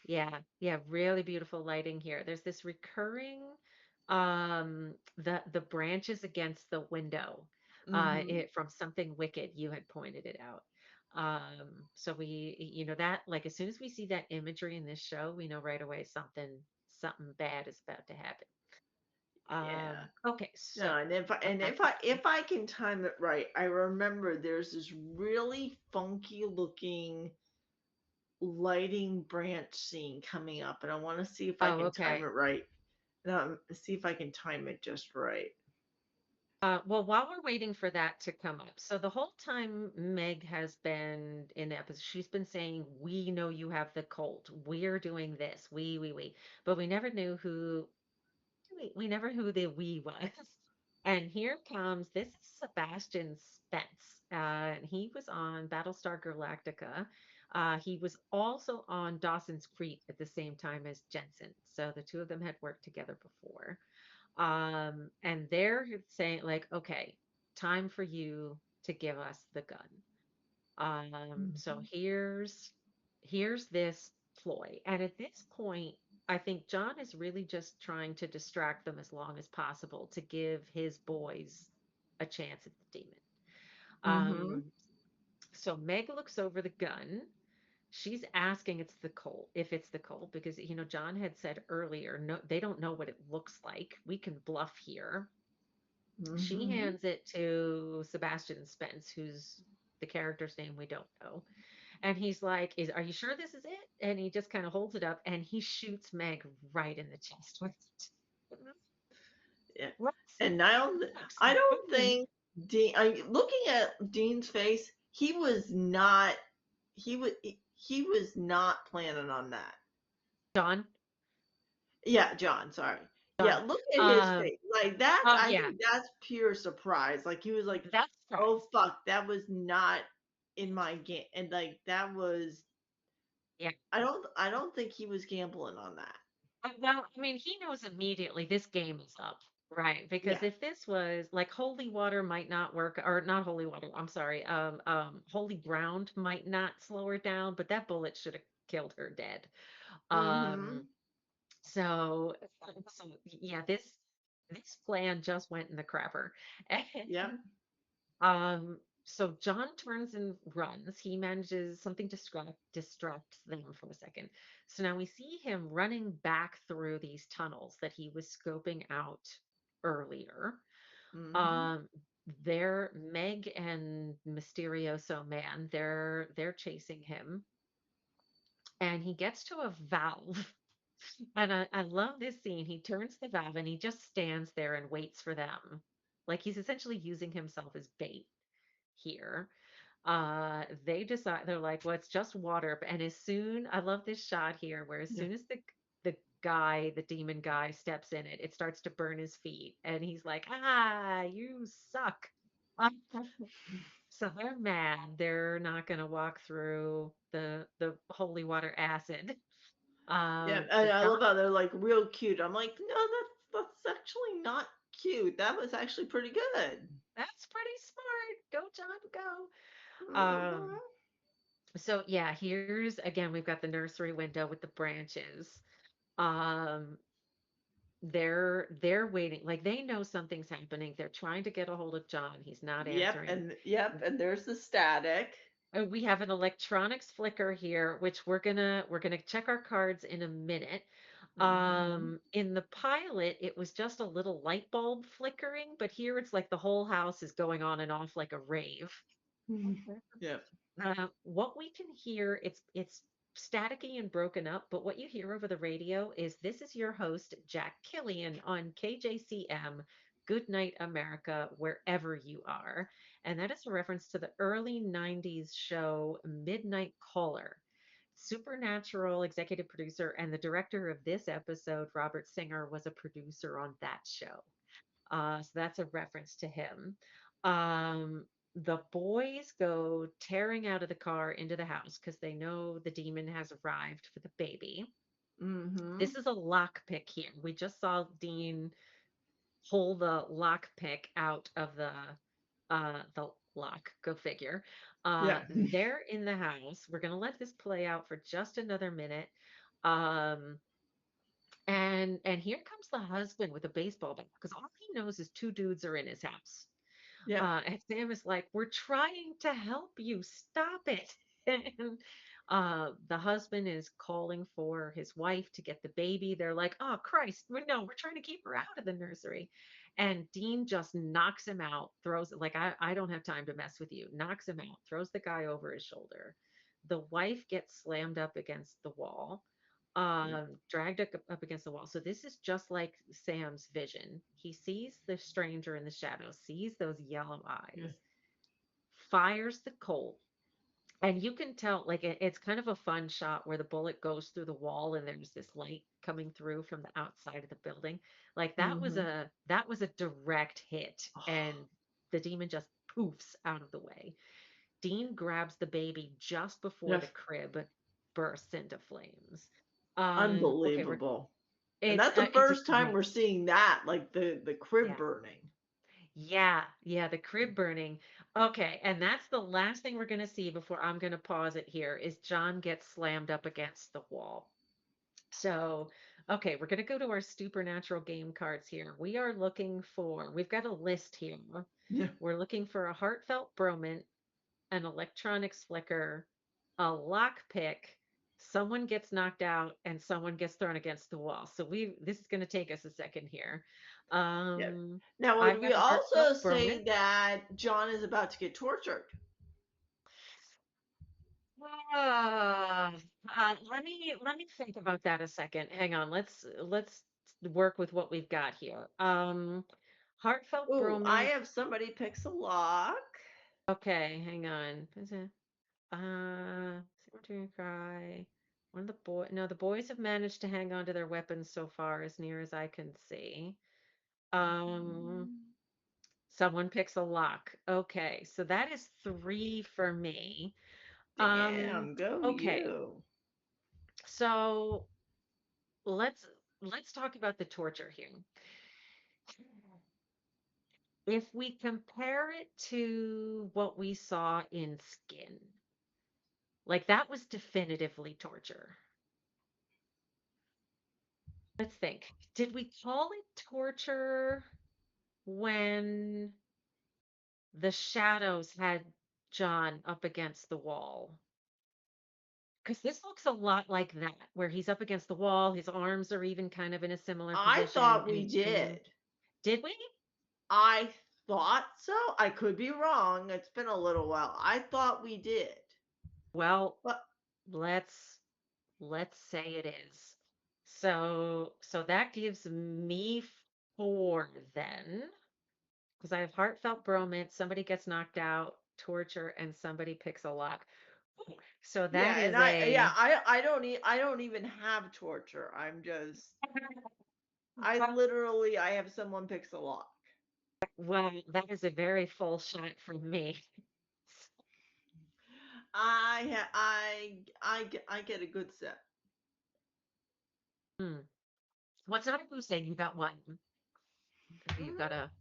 Yeah, yeah, really beautiful lighting here. There's this recurring the branches against the window
Mhm.
it from Something Wicked, you had pointed it out. So that like as soon as we see that imagery in this show, we know right away something bad is about to happen.
Yeah.
Okay,
No,
so
and if I can time it right, I remember there's this really funky looking lighting branch scene coming up, and I want to see if I
oh,
can time it
okay.
right. See if I can time it just right.
Well, while we're waiting for that to come up, so the whole time Meg has been in the episode, she's been saying, "We know you have the cult. We're doing this. We." But we never knew we never knew who the we was. And here comes this is Sebastian Spence. And he was on Battlestar Galactica. He was also on Dawson's Creek at the same time as Jensen. So the two of them had worked together before. And they're saying, like, okay, time for you to give us the gun. So
Mhm.
here's this ploy. And at this point, I think John is really just trying to distract them as long as possible to give his boys a chance at the demon.
Mhm.
Um, so Meg looks over the gun. She's asking if it's the Colt, because John had said earlier, no, they don't know what it looks like. We can bluff here. She
Mhm.
hands it to Sebastian Spence, who's the character's name we don't know. And he's like, are you sure this is it? And he just kind of holds it up and he shoots Meg right in the chest with it.
Yeah.
Let's
And
Looks
I don't
boom.
think looking at Dean's face, he was not planning on that.
John,
Yeah, John, sorry. Yeah,
John.
look at his
Um,
face. Like that,
oh
I
yeah,
think that's pure surprise. Like he was like,
that's
"Oh
surprise.
fuck, that was not in my game." And like that was
Yeah.
I don't think he was gambling on that.
Well, I mean, he knows immediately this game is up, right? Because
Yeah.
if this was like holy water might not work, or not holy water, I'm sorry, holy ground might not slow her down, but that bullet should have killed her dead. Um,
Mhm.
so, so yeah, this plan just went in the crapper.
Yep.
So John turns and runs. He manages something distracts them for a second. So now we see him running back through these tunnels that he was scoping out earlier.
Mhm.
Um, they're Meg and Mysterioso Man. They're chasing him, and he gets to a valve. And I love this scene. He turns the valve and he just stands there and waits for them. Like he's essentially using himself as bait here. They decide they're like, well, it's just water. And as soon, I love this shot here, where as
Yeah.
soon as the guy, the demon guy, steps in it, it starts to burn his feet, and he's like, "Ah, you suck." So they're mad. They're not going to walk through the holy water acid.
Yeah,
So
and I
John,
love how they're like real cute. I'm like, no, that's actually not cute. That was actually pretty good.
that's pretty smart. Go, John, go.
Mhm.
So yeah, here's again, we've got the nursery window with the branches. Um, they're waiting, like they know something's happening. They're trying to get a hold of John. He's not answering.
Yep, and there's the static.
We have an electronics flicker here, which we're gonna check our cards in a minute.
Hmm.
In the pilot, it was just a little light bulb flickering, but here it's like the whole house is going on and off like a rave.
Yep.
What we can hear, it's staticky and broken up, but what you hear over the radio is this is your host, Jack Killian on KJCM. Good night, America, wherever you are. And that is a reference to the early 90s show Midnight Caller. Supernatural executive producer and the director of this episode, Robert Singer, was a producer on that show. So that's a reference to him. The boys go tearing out of the car into the house because they know the demon has arrived for the baby.
Hmm.
This is a lock pick here. We just saw Dean pull the lock pick out of the lock. Go figure.
Yeah.
They're in the house. We're gonna let this play out for just another minute. Um, and here comes the husband with a baseball bat because all he knows is two dudes are in his house.
Yep.
And Sam is like, "We're trying to help you. Stop it." And the husband is calling for his wife to get the baby. They're like, "Oh, Christ, no, we're trying to keep her out of the nursery." And Dean just knocks him out, throws it like, I don't have time to mess with you, knocks him out, throws the guy over his shoulder. The wife gets slammed up against the wall,
Yep.
dragged up against the wall. So this is just like Sam's vision. He sees the stranger in the shadows, sees those yellow
Yeah.
eyes, fires the Colt. And you can tell, like, it's kind of a fun shot where the bullet goes through the wall and there's this light coming through from the outside of the building. Like
Hmm.
that was a direct hit, and the demon just poofs out of the way. Dean grabs the baby just before
Yeah.
the crib bursts into flames. Okay, we're
Unbelievable. And
it's
that's the
it's a
first time we're
great
seeing that, like the crib
yeah.
burning.
Yeah, the crib burning. Okay, and that's the last thing we're going to see before I'm going to pause it here is John gets slammed up against the wall. So, okay, we're going to go to our supernatural game cards here. We've got a list here.
Yeah.
We're looking for a heartfelt bromance, an electronics flicker, a lock pick, someone gets knocked out, and someone gets thrown against the wall. So this is going to take us a second here.
Yep.
Um,
Now, would
I've
we
got a
also
heartfelt bromance.
say that John is about to get tortured?
Ah, let me think about that a second. Hang on. Let's work with what we've got here. Heartfelt
Ooh, I
bromance.
have somebody picks a lock.
Okay, hang on. Is it? Cemetery cry. One of the boy. No, the boys have managed to hang on to their weapons so far, as near as I can see. Um, Someone picks a lock. Okay, so that is three for me. Um,
Damn, go
okay.
you.
So let's let's talk about the torture here. If we compare it to what we saw in Skin, like that was definitively torture. Let's think. Did we call it torture when the shadows had John up against the wall? Because this looks a lot like that, where he's up against the wall, his arms are even kind of in a similar
I
position,
thought
and
we
he's hanging.
did.
Did we?
I thought so. I could be wrong. It's been a little while. I thought we did.
Well,
But
let's let's say it is. So that gives me four then, because I have heartfelt bromance, somebody gets knocked out, torture, and somebody picks a lock. So
Yeah,
that
and
is
yeah,
a
I don't even have torture. I'm just I have someone picks a lock.
well, that is a very full shot from me.
I get a good set.
Hmm. What's not a goose egg? You got one. You got
Hmm.
a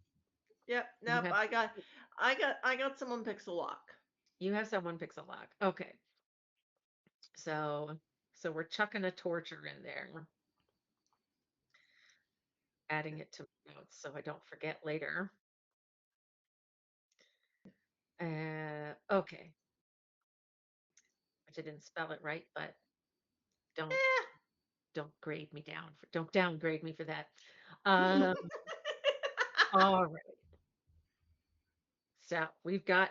Yep,
you
nope.
have
I got someone picks a lock.
you have someone picks a lock. Okay. So we're chucking a torture in there, adding it to my notes so I don't forget later. Okay. I didn't spell it right, but don't
Eh.
grade me down for don't downgrade me for that. Um, all right. So we've got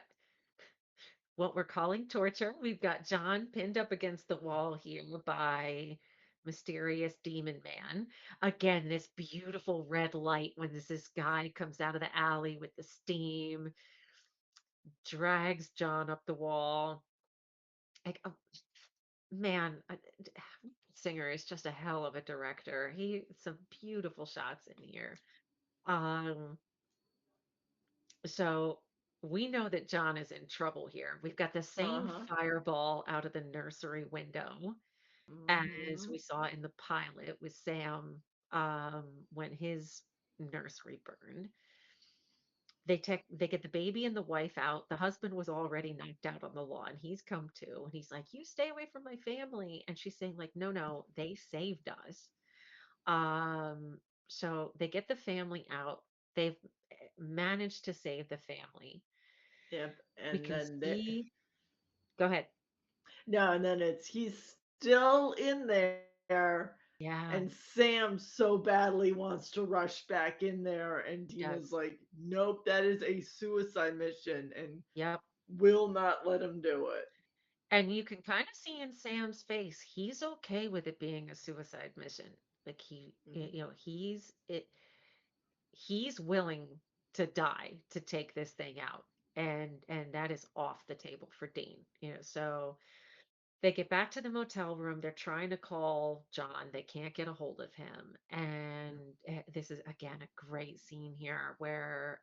what we're calling torture. We've got John pinned up against the wall here by mysterious demon man. Again, this beautiful red light when this guy comes out of the alley with the steam, drags John up the wall. Like, oh, man, Singer is just a hell of a director. He some beautiful shots in here. Um, so we know that John is in trouble here. We've got the same
Uh-huh.
fireball out of the nursery window as
Hmm.
we saw in the pilot with Sam when his nursery burned. They get the baby and the wife out. The husband was already knocked out on the lawn. He's come to and he's like, "You stay away from my family." And she's saying like, "No, no, they saved us." Um, so they get the family out. They've managed to save the family.
Yep.
We
And
can
then there
see Go ahead.
no, and then it's he's still in there
Yeah,
and Sam so badly wants to rush back in there and
he
Dina's
does.
like, "Nope, that is a suicide mission," and
Yep.
will not let him do it.
And you can kind of see in Sam's face, he's okay with it being a suicide mission. Like
Mhm.
he's willing to die to take this thing out. And that is off the table for Dean. So they get back to the motel room. They're trying to call John. They can't get a hold of him. And this is again a great scene here where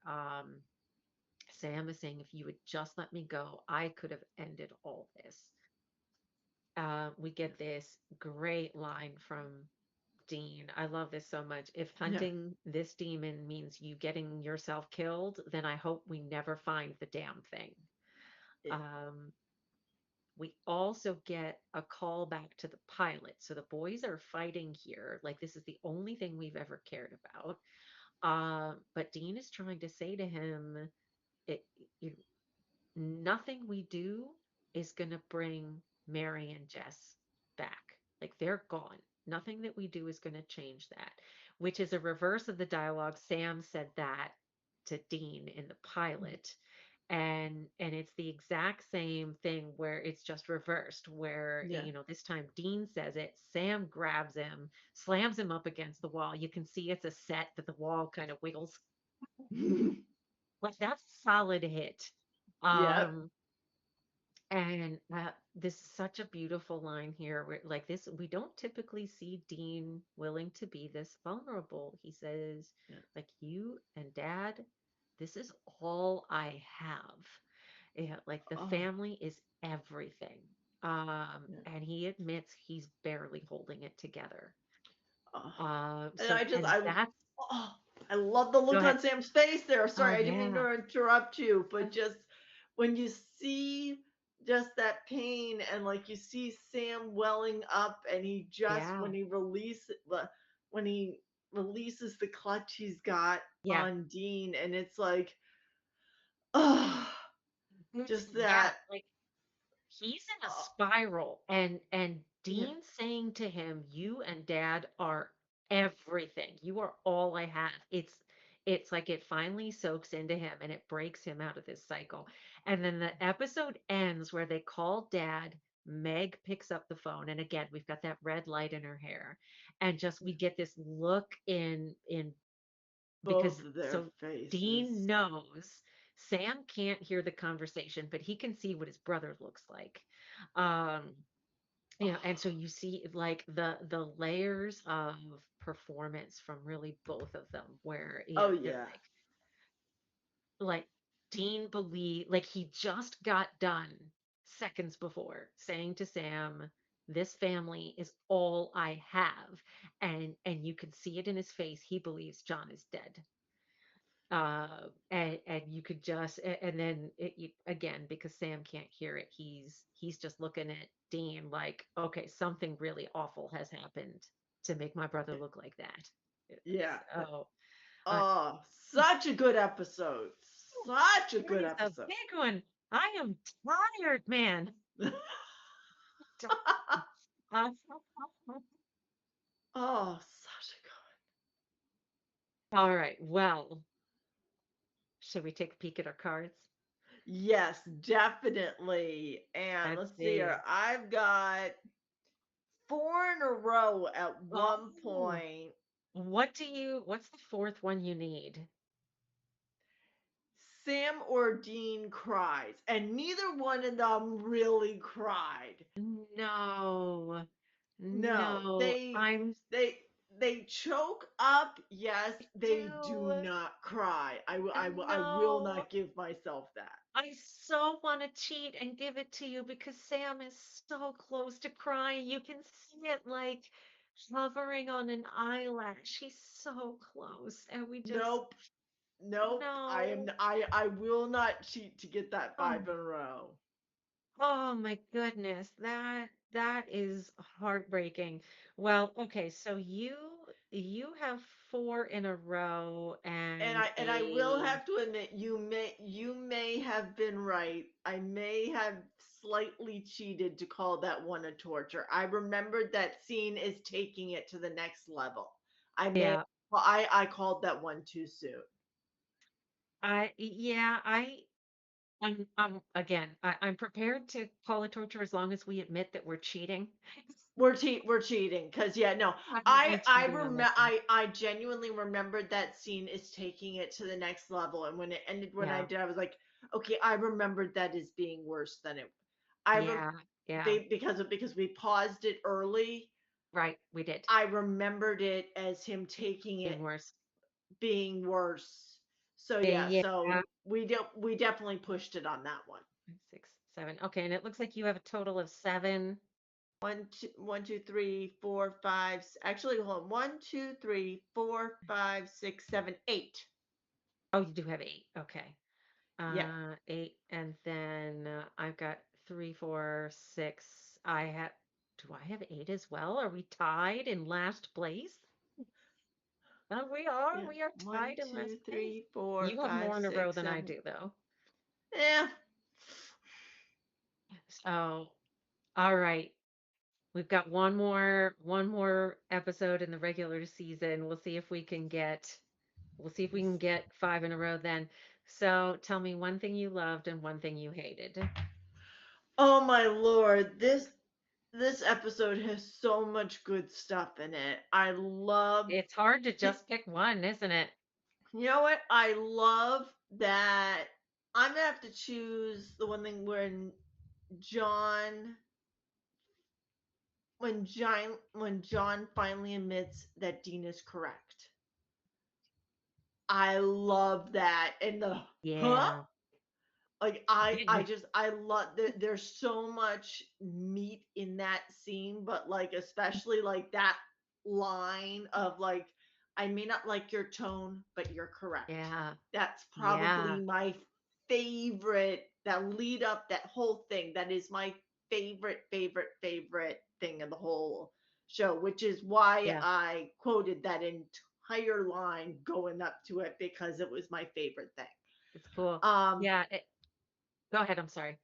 Sam is saying, if you would just let me go, I could have ended all this. We
Yeah.
get this great line from Dean. I love this so much. If
Yeah.
hunting this demon means you getting yourself killed, then I hope we never find the damn thing.
Yeah.
Um, we also get a call back to the pilot. So the boys are fighting here. Like this is the only thing we've ever cared about. But Dean is trying to say to him, it, you nothing we do is going to bring Mary and Jess back. Like they're gone. Nothing that we do is going to change that, which is a reverse of the dialogue. Sam said that to Dean in the pilot. And it's the exact same thing where it's just reversed where
Yeah.
this time Dean says it, Sam grabs him, slams him up against the wall. You can see it's a set that the wall kind of wiggles. Like that's a solid hit.
Yep.
um and this is such a beautiful line here where like this we don't typically see Dean willing to be this vulnerable. He says
Yeah.
like you and dad, this is all I have. Yeah, like the
Oh.
family is everything.
Yeah.
And he admits he's barely holding it together.
Oh. And
So and that's
oh, I love the
Go
look
ahead.
on Sam's face there.
Oh
Sorry, I didn't mean
yeah.
to interrupt you, but just when you see just that pain and like you see Sam welling up and he just
Yeah.
when he releases the clutch he's got
Yeah.
on Dean and it's like oh just
Yeah.
that
Like he's in a
oh,
spiral and
yeah.
Dean saying to him, "You and dad are everything. You are all I have." It's like it finally soaks into him and it breaks him out of this cycle. And then the episode ends where they call dad. Meg picks up the phone and again we've got that red light in her hair and just we get this look in
Both
because
of their
so Dean
faces.
knows Sam can't hear the conversation, but he can see what his brother looks like. Um, and so you see like the layers of performance from really both of them, where
Oh
they're
yeah.
like Dean believe like he just got done seconds before saying to Sam, "This family is all I have," and you can see it in his face. He believes John is dead. And you could just and then again, because Sam can't hear it, he's just looking at Dean like, okay, something really awful has happened to make my brother look like that.
Yeah.
So uh,
Oh, such a good episode. Such a
that
good
is a
episode.
big one. I am tired, man. Uh,
Oh, such a good.
all right. Well, should we take a peek at our cards?
Yes, definitely. And
Let's
let's see here.
see.
I've got four in a row at one
Oh,
point.
what's the fourth one you need?
Sam or Dean cries, and neither one of them really cried.
No,
No,
no,
they they choke up. Yes,
I
they do
do.
not cry. I will
No,
not give myself that.
I so want to cheat and give it to you because Sam is so close to crying. You can see it like hovering on an eyelash. He's so close, and we just
Nope, nope.
no.
I will not cheat to get that
Oh,
five in a row.
oh my goodness, that is heartbreaking. Well, okay, so you have four in a row
And
and
I will
a
have to admit, you may have been right. I may have slightly cheated to call that one a torture. I remembered that scene is taking it to the next level. I may
yeah.
well, I called that one too soon.
Yeah, I'm again, I'm prepared to call it torture as long as we admit that we're cheating.
We're cheating because yeah, no,
We're cheating on this one.
I genuinely remembered that scene is taking it to the next level, and when it ended, when I
Yeah.
did, I was like, okay, I remembered that as being worse than it. I re-
Yeah. Yeah.
because we paused it early.
Right, we did.
I remembered it as him taking
Being
it
worse.
being worse. So yeah,
Yeah.
so we definitely pushed it on that one.
6, 7. Okay, and it looks like you have a total of 7.
One, two, three, four, five. Actually, hold on. One, two, three, four, five, six, seven, eight.
Oh, you do have 8. Okay.
Yep.
8, and then I've got 3, 4, 6. Do I have 8 as well? Are we tied in last place?
Yeah.
We are
One,
tied in last
two,
place.
three, four,
You have
five,
more in a row
six,
than I
seven.
do, though.
Yeah.
So, all right. We've got one more episode in the regular season. We'll see if we can get 5 in a row then. So, tell me one thing you loved and one thing you hated.
Oh my lord, this episode has so much good stuff in it. I love
It's hard to
the.
just pick one, isn't it?
You know what? I love that. I'm gonna have to choose the one thing John when John finally admits that Dean is correct. I love that. And the huh?
Yeah.
Like I love that there's so much meat in that scene, but like especially like that line of like, I may not like your tone, but you're correct.
Yeah.
That's
Yeah.
probably my favorite, that lead up, that whole thing. That is my favorite thing of the whole show, which is why
Yeah.
I quoted that entire line going up to it, because it was my favorite thing.
It's cool.
Um,
Yeah. Go ahead. I'm sorry.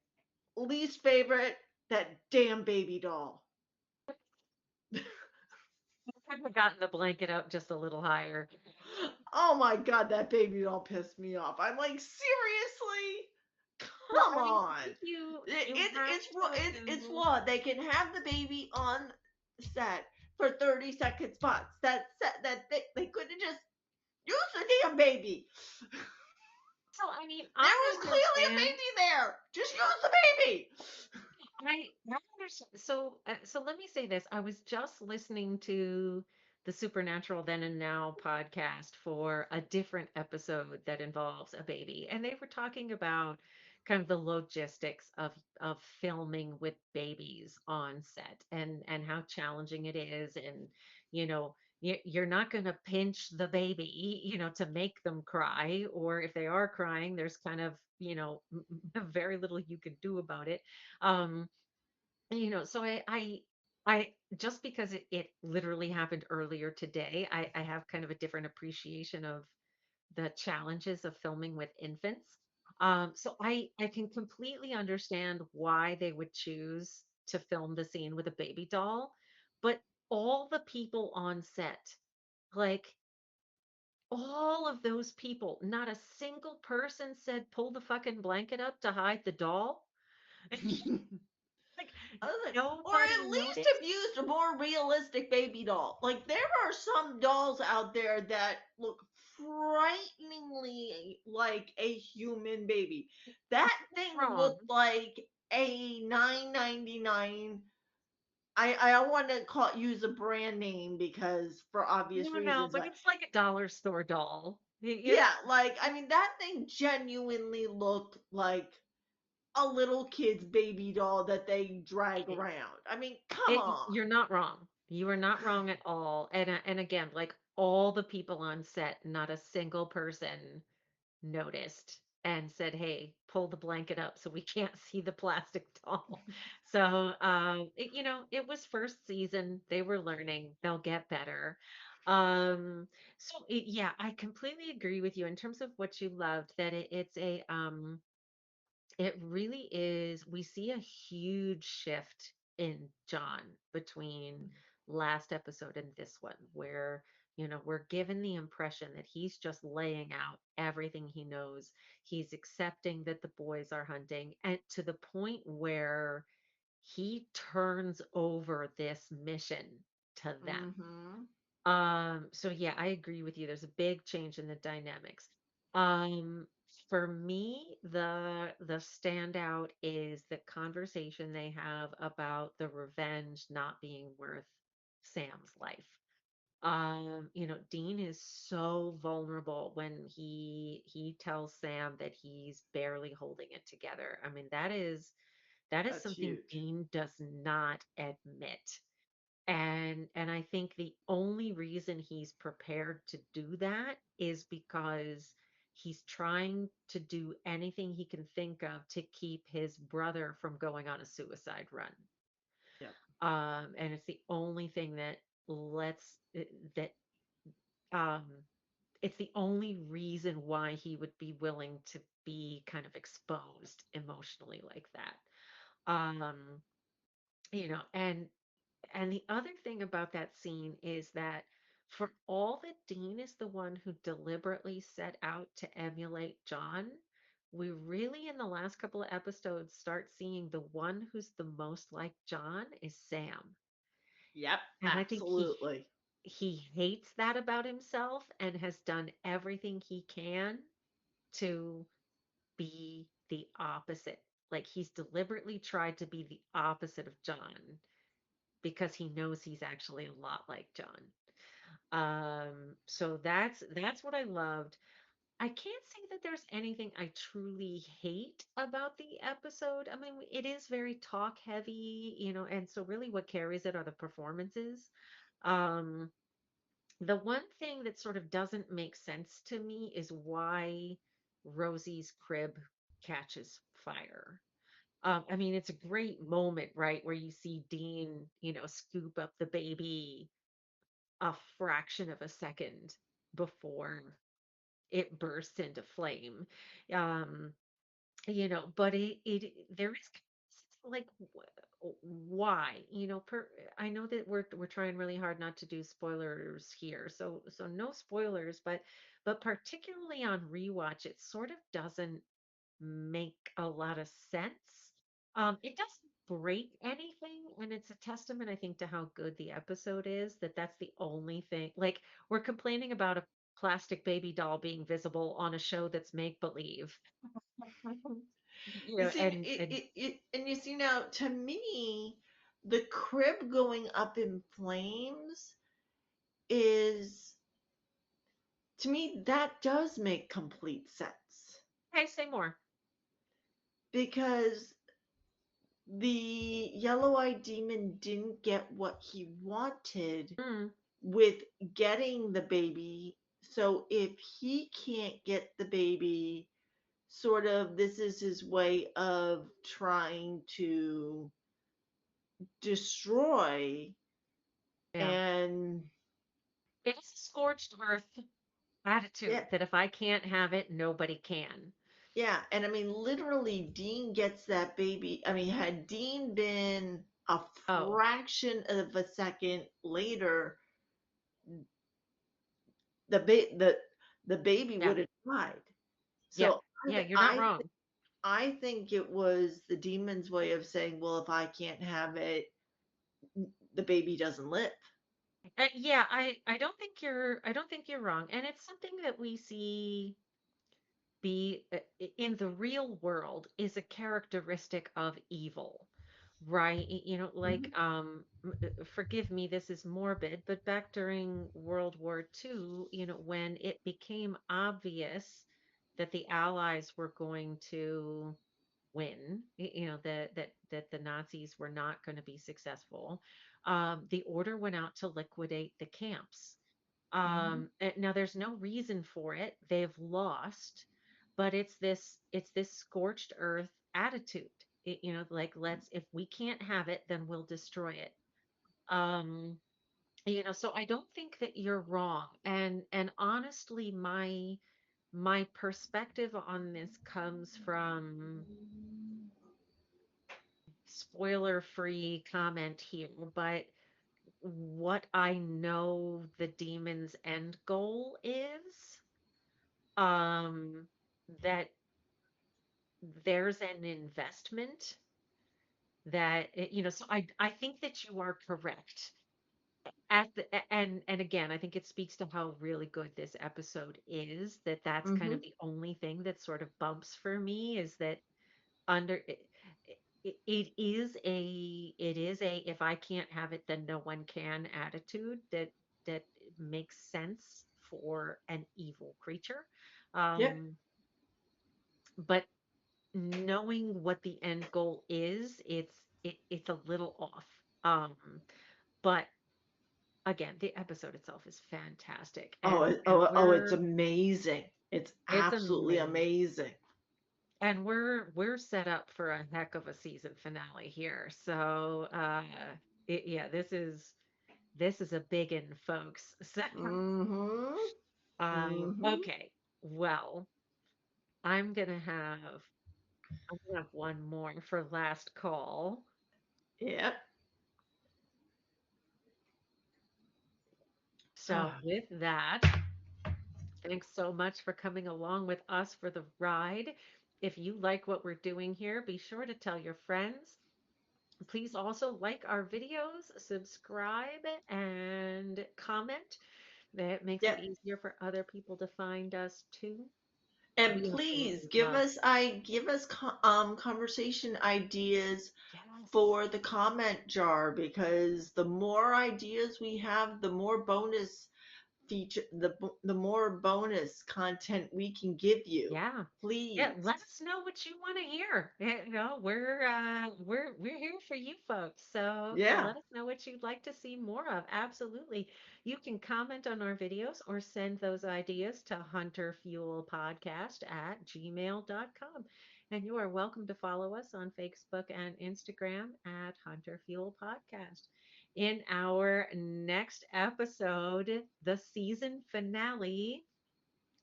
Least favorite, that damn baby doll.
I could have gotten the blanket up just a little higher.
Oh my god, that baby doll pissed me off. I'm like, seriously?
Well,
Come
I mean,
on.
I think
It,
you
it,
have
it's it's
to.
flawed. They can have the baby on set for 30-second spots. They could have just used the damn baby.
So I mean,
There
I
was clearly a
understand.
baby there. Just use the baby.
I understand. So let me say this. I was just listening to the Supernatural Then and Now podcast for a different episode that involves a baby, and they were talking about kind of the logistics of filming with babies on set and how challenging it is, and you're not going to pinch the baby, to make them cry, or if they are crying, there's kind of, very little you can do about it. Um, so I just because it literally happened earlier today, I have kind of a different appreciation of the challenges of filming with infants. So I can completely understand why they would choose to film the scene with a baby doll, but all the people on set, like all of those people, not a single person said pull the fucking blanket up to hide the doll. Like
Or
nobody
at least
noticed.
have used a more realistic baby doll. Like there are some dolls out there that look frighteningly like a human baby. That thing
Wrong.
looked like a 9.99. I don't want to use a brand name because for obvious
No, no,
reasons,
but
but
it's like a dollar store doll.
yeah, like I mean that thing genuinely looked like a little kid's baby doll that they drag
It is.
around. I mean, come on.
You're not wrong. You are not wrong at all. And again, like all the people on set, not a single person noticed and said, "Hey, pull the blanket up so we can't see the plastic doll." So, it was first season. They were learning. They'll get better. Yeah, I completely agree with you in terms of what you loved. That it really is. We see a huge shift in John between last episode and this one, where, we're given the impression that he's just laying out everything he knows. He's accepting that the boys are hunting, and to the point where he turns over this mission to them.
Mm-hmm.
So yeah, I agree with you. There's a big change in the dynamics. Um, for me, the standout is the conversation they have about the revenge not being worth Sam's life. Dean is so vulnerable when he tells Sam that he's barely holding it together. I mean, that is
That's
something
huge.
Dean does not admit. And I think the only reason he's prepared to do that is because he's trying to do anything he can think of to keep his brother from going on a suicide run.
Yep.
And it's the only thing that lets that um it's the only reason why he would be willing to be kind of exposed emotionally like that. Um, and the other thing about that scene is that for all that Dean is the one who deliberately set out to emulate John, we really in the last couple of episodes start seeing the one who's the most like John is Sam.
Yep.
And I think
Absolutely.
he hates that about himself and has done everything he can to be the opposite. Like he's deliberately tried to be the opposite of John because he knows he's actually a lot like John. So that's what I loved. I can't say that there's anything I truly hate about the episode. I mean, it is very talk heavy, and so really what carries it are the performances. Um, the one thing that sort of doesn't make sense to me is why Rosie's crib catches fire. I mean, it's a great moment, right, where you see Dean, scoop up the baby a fraction of a second before it bursts into flame. Um, but there is like why, I know that we're trying really hard not to do spoilers here, so no spoilers, but particularly on rewatch, it sort of doesn't make a lot of sense. It doesn't break anything, and it's a testament, I think, to how good the episode is that that's the only thing. Like we're complaining about a plastic baby doll being visible on a show that's make believe. You
You
know,
see, and you see now, to me, the crib going up in flames is, to me, that does make complete sense
hey, say more.
because the yellow-eyed demon didn't get what he wanted
Mm,
with getting the baby. So if he can't get the baby, sort of this is his way of trying to destroy.
yeah.
And
It is a scorched earth
yeah,
attitude that if I can't have it, nobody can.
yeah, and I mean literally Dean gets that baby. I mean, had Dean been a
Oh,
fraction of a second later, the baby
yeah.
would have died.
Yeah.
So
Yeah, you're not
I
wrong.
I think it was the demon's way of saying, well, if I can't have it, the baby doesn't live.
Yeah, I don't think you're wrong. And it's something that we see be in the real world is a characteristic of evil, right? You know, like
Mhm.
forgive me, this is morbid, but back during World War II, you know, when it became obvious that the Allies were going to win, you know, that the Nazis were not going to be successful, the order went out to liquidate the camps.
Mhm.
Now there's no reason for it. They've lost, but it's this scorched earth attitude. You know, like let's if we can't have it, then we'll destroy it. Um, you know, so I don't think that you're wrong. And honestly, my perspective on this comes from spoiler-free comment here, but what I know the demon's end goal is, um, that there's an investment you know, so I think that you are correct. And again, I think it speaks to how really good this episode is, that that's kind of
Mhm.
the only thing that sort of bumps for me is that under it is a if I can't have it then no one can attitude that makes sense for an evil creature.
Yep.
But knowing what the end goal is, it's a little off. But again, the episode itself is fantastic,
Oh, it's amazing. It's
it's
absolutely
amazing.
amazing.
And we're set up for a heck of a season finale here. So yeah, this is a big one, folks. So
Mhm. Mhm.
okay. Well, I'm gonna have I'm gonna have one more for last call.
Yep.
So with that, thanks so much for coming along with us for the ride. If you like what we're doing here, be sure to tell your friends. Please also like our videos, subscribe, and comment. That makes it
Yep.
easier for other people to find us too.
And
We
please
absolutely love.
give us conversation ideas
Yes.
for the comment jar, because the more ideas we have, the more bonus feature the more bonus content we can give you.
Yeah. Yeah,
Please.
let us know what you want to hear. You know, we're here for you folks. So
Yeah.
let us know what you'd like to see more of. Absolutely. You can comment on our videos or send those ideas to hunterfuelpodcast@gmail.com. And you are welcome to follow us on Facebook and Instagram at Hunter Fuel Podcast. In our next episode, the season finale,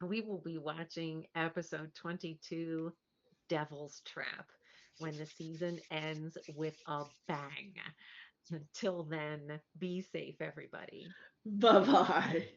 we will be watching episode 22, Devil's Trap, when the season ends with a bang. Until then, be safe, everybody.
Bye bye.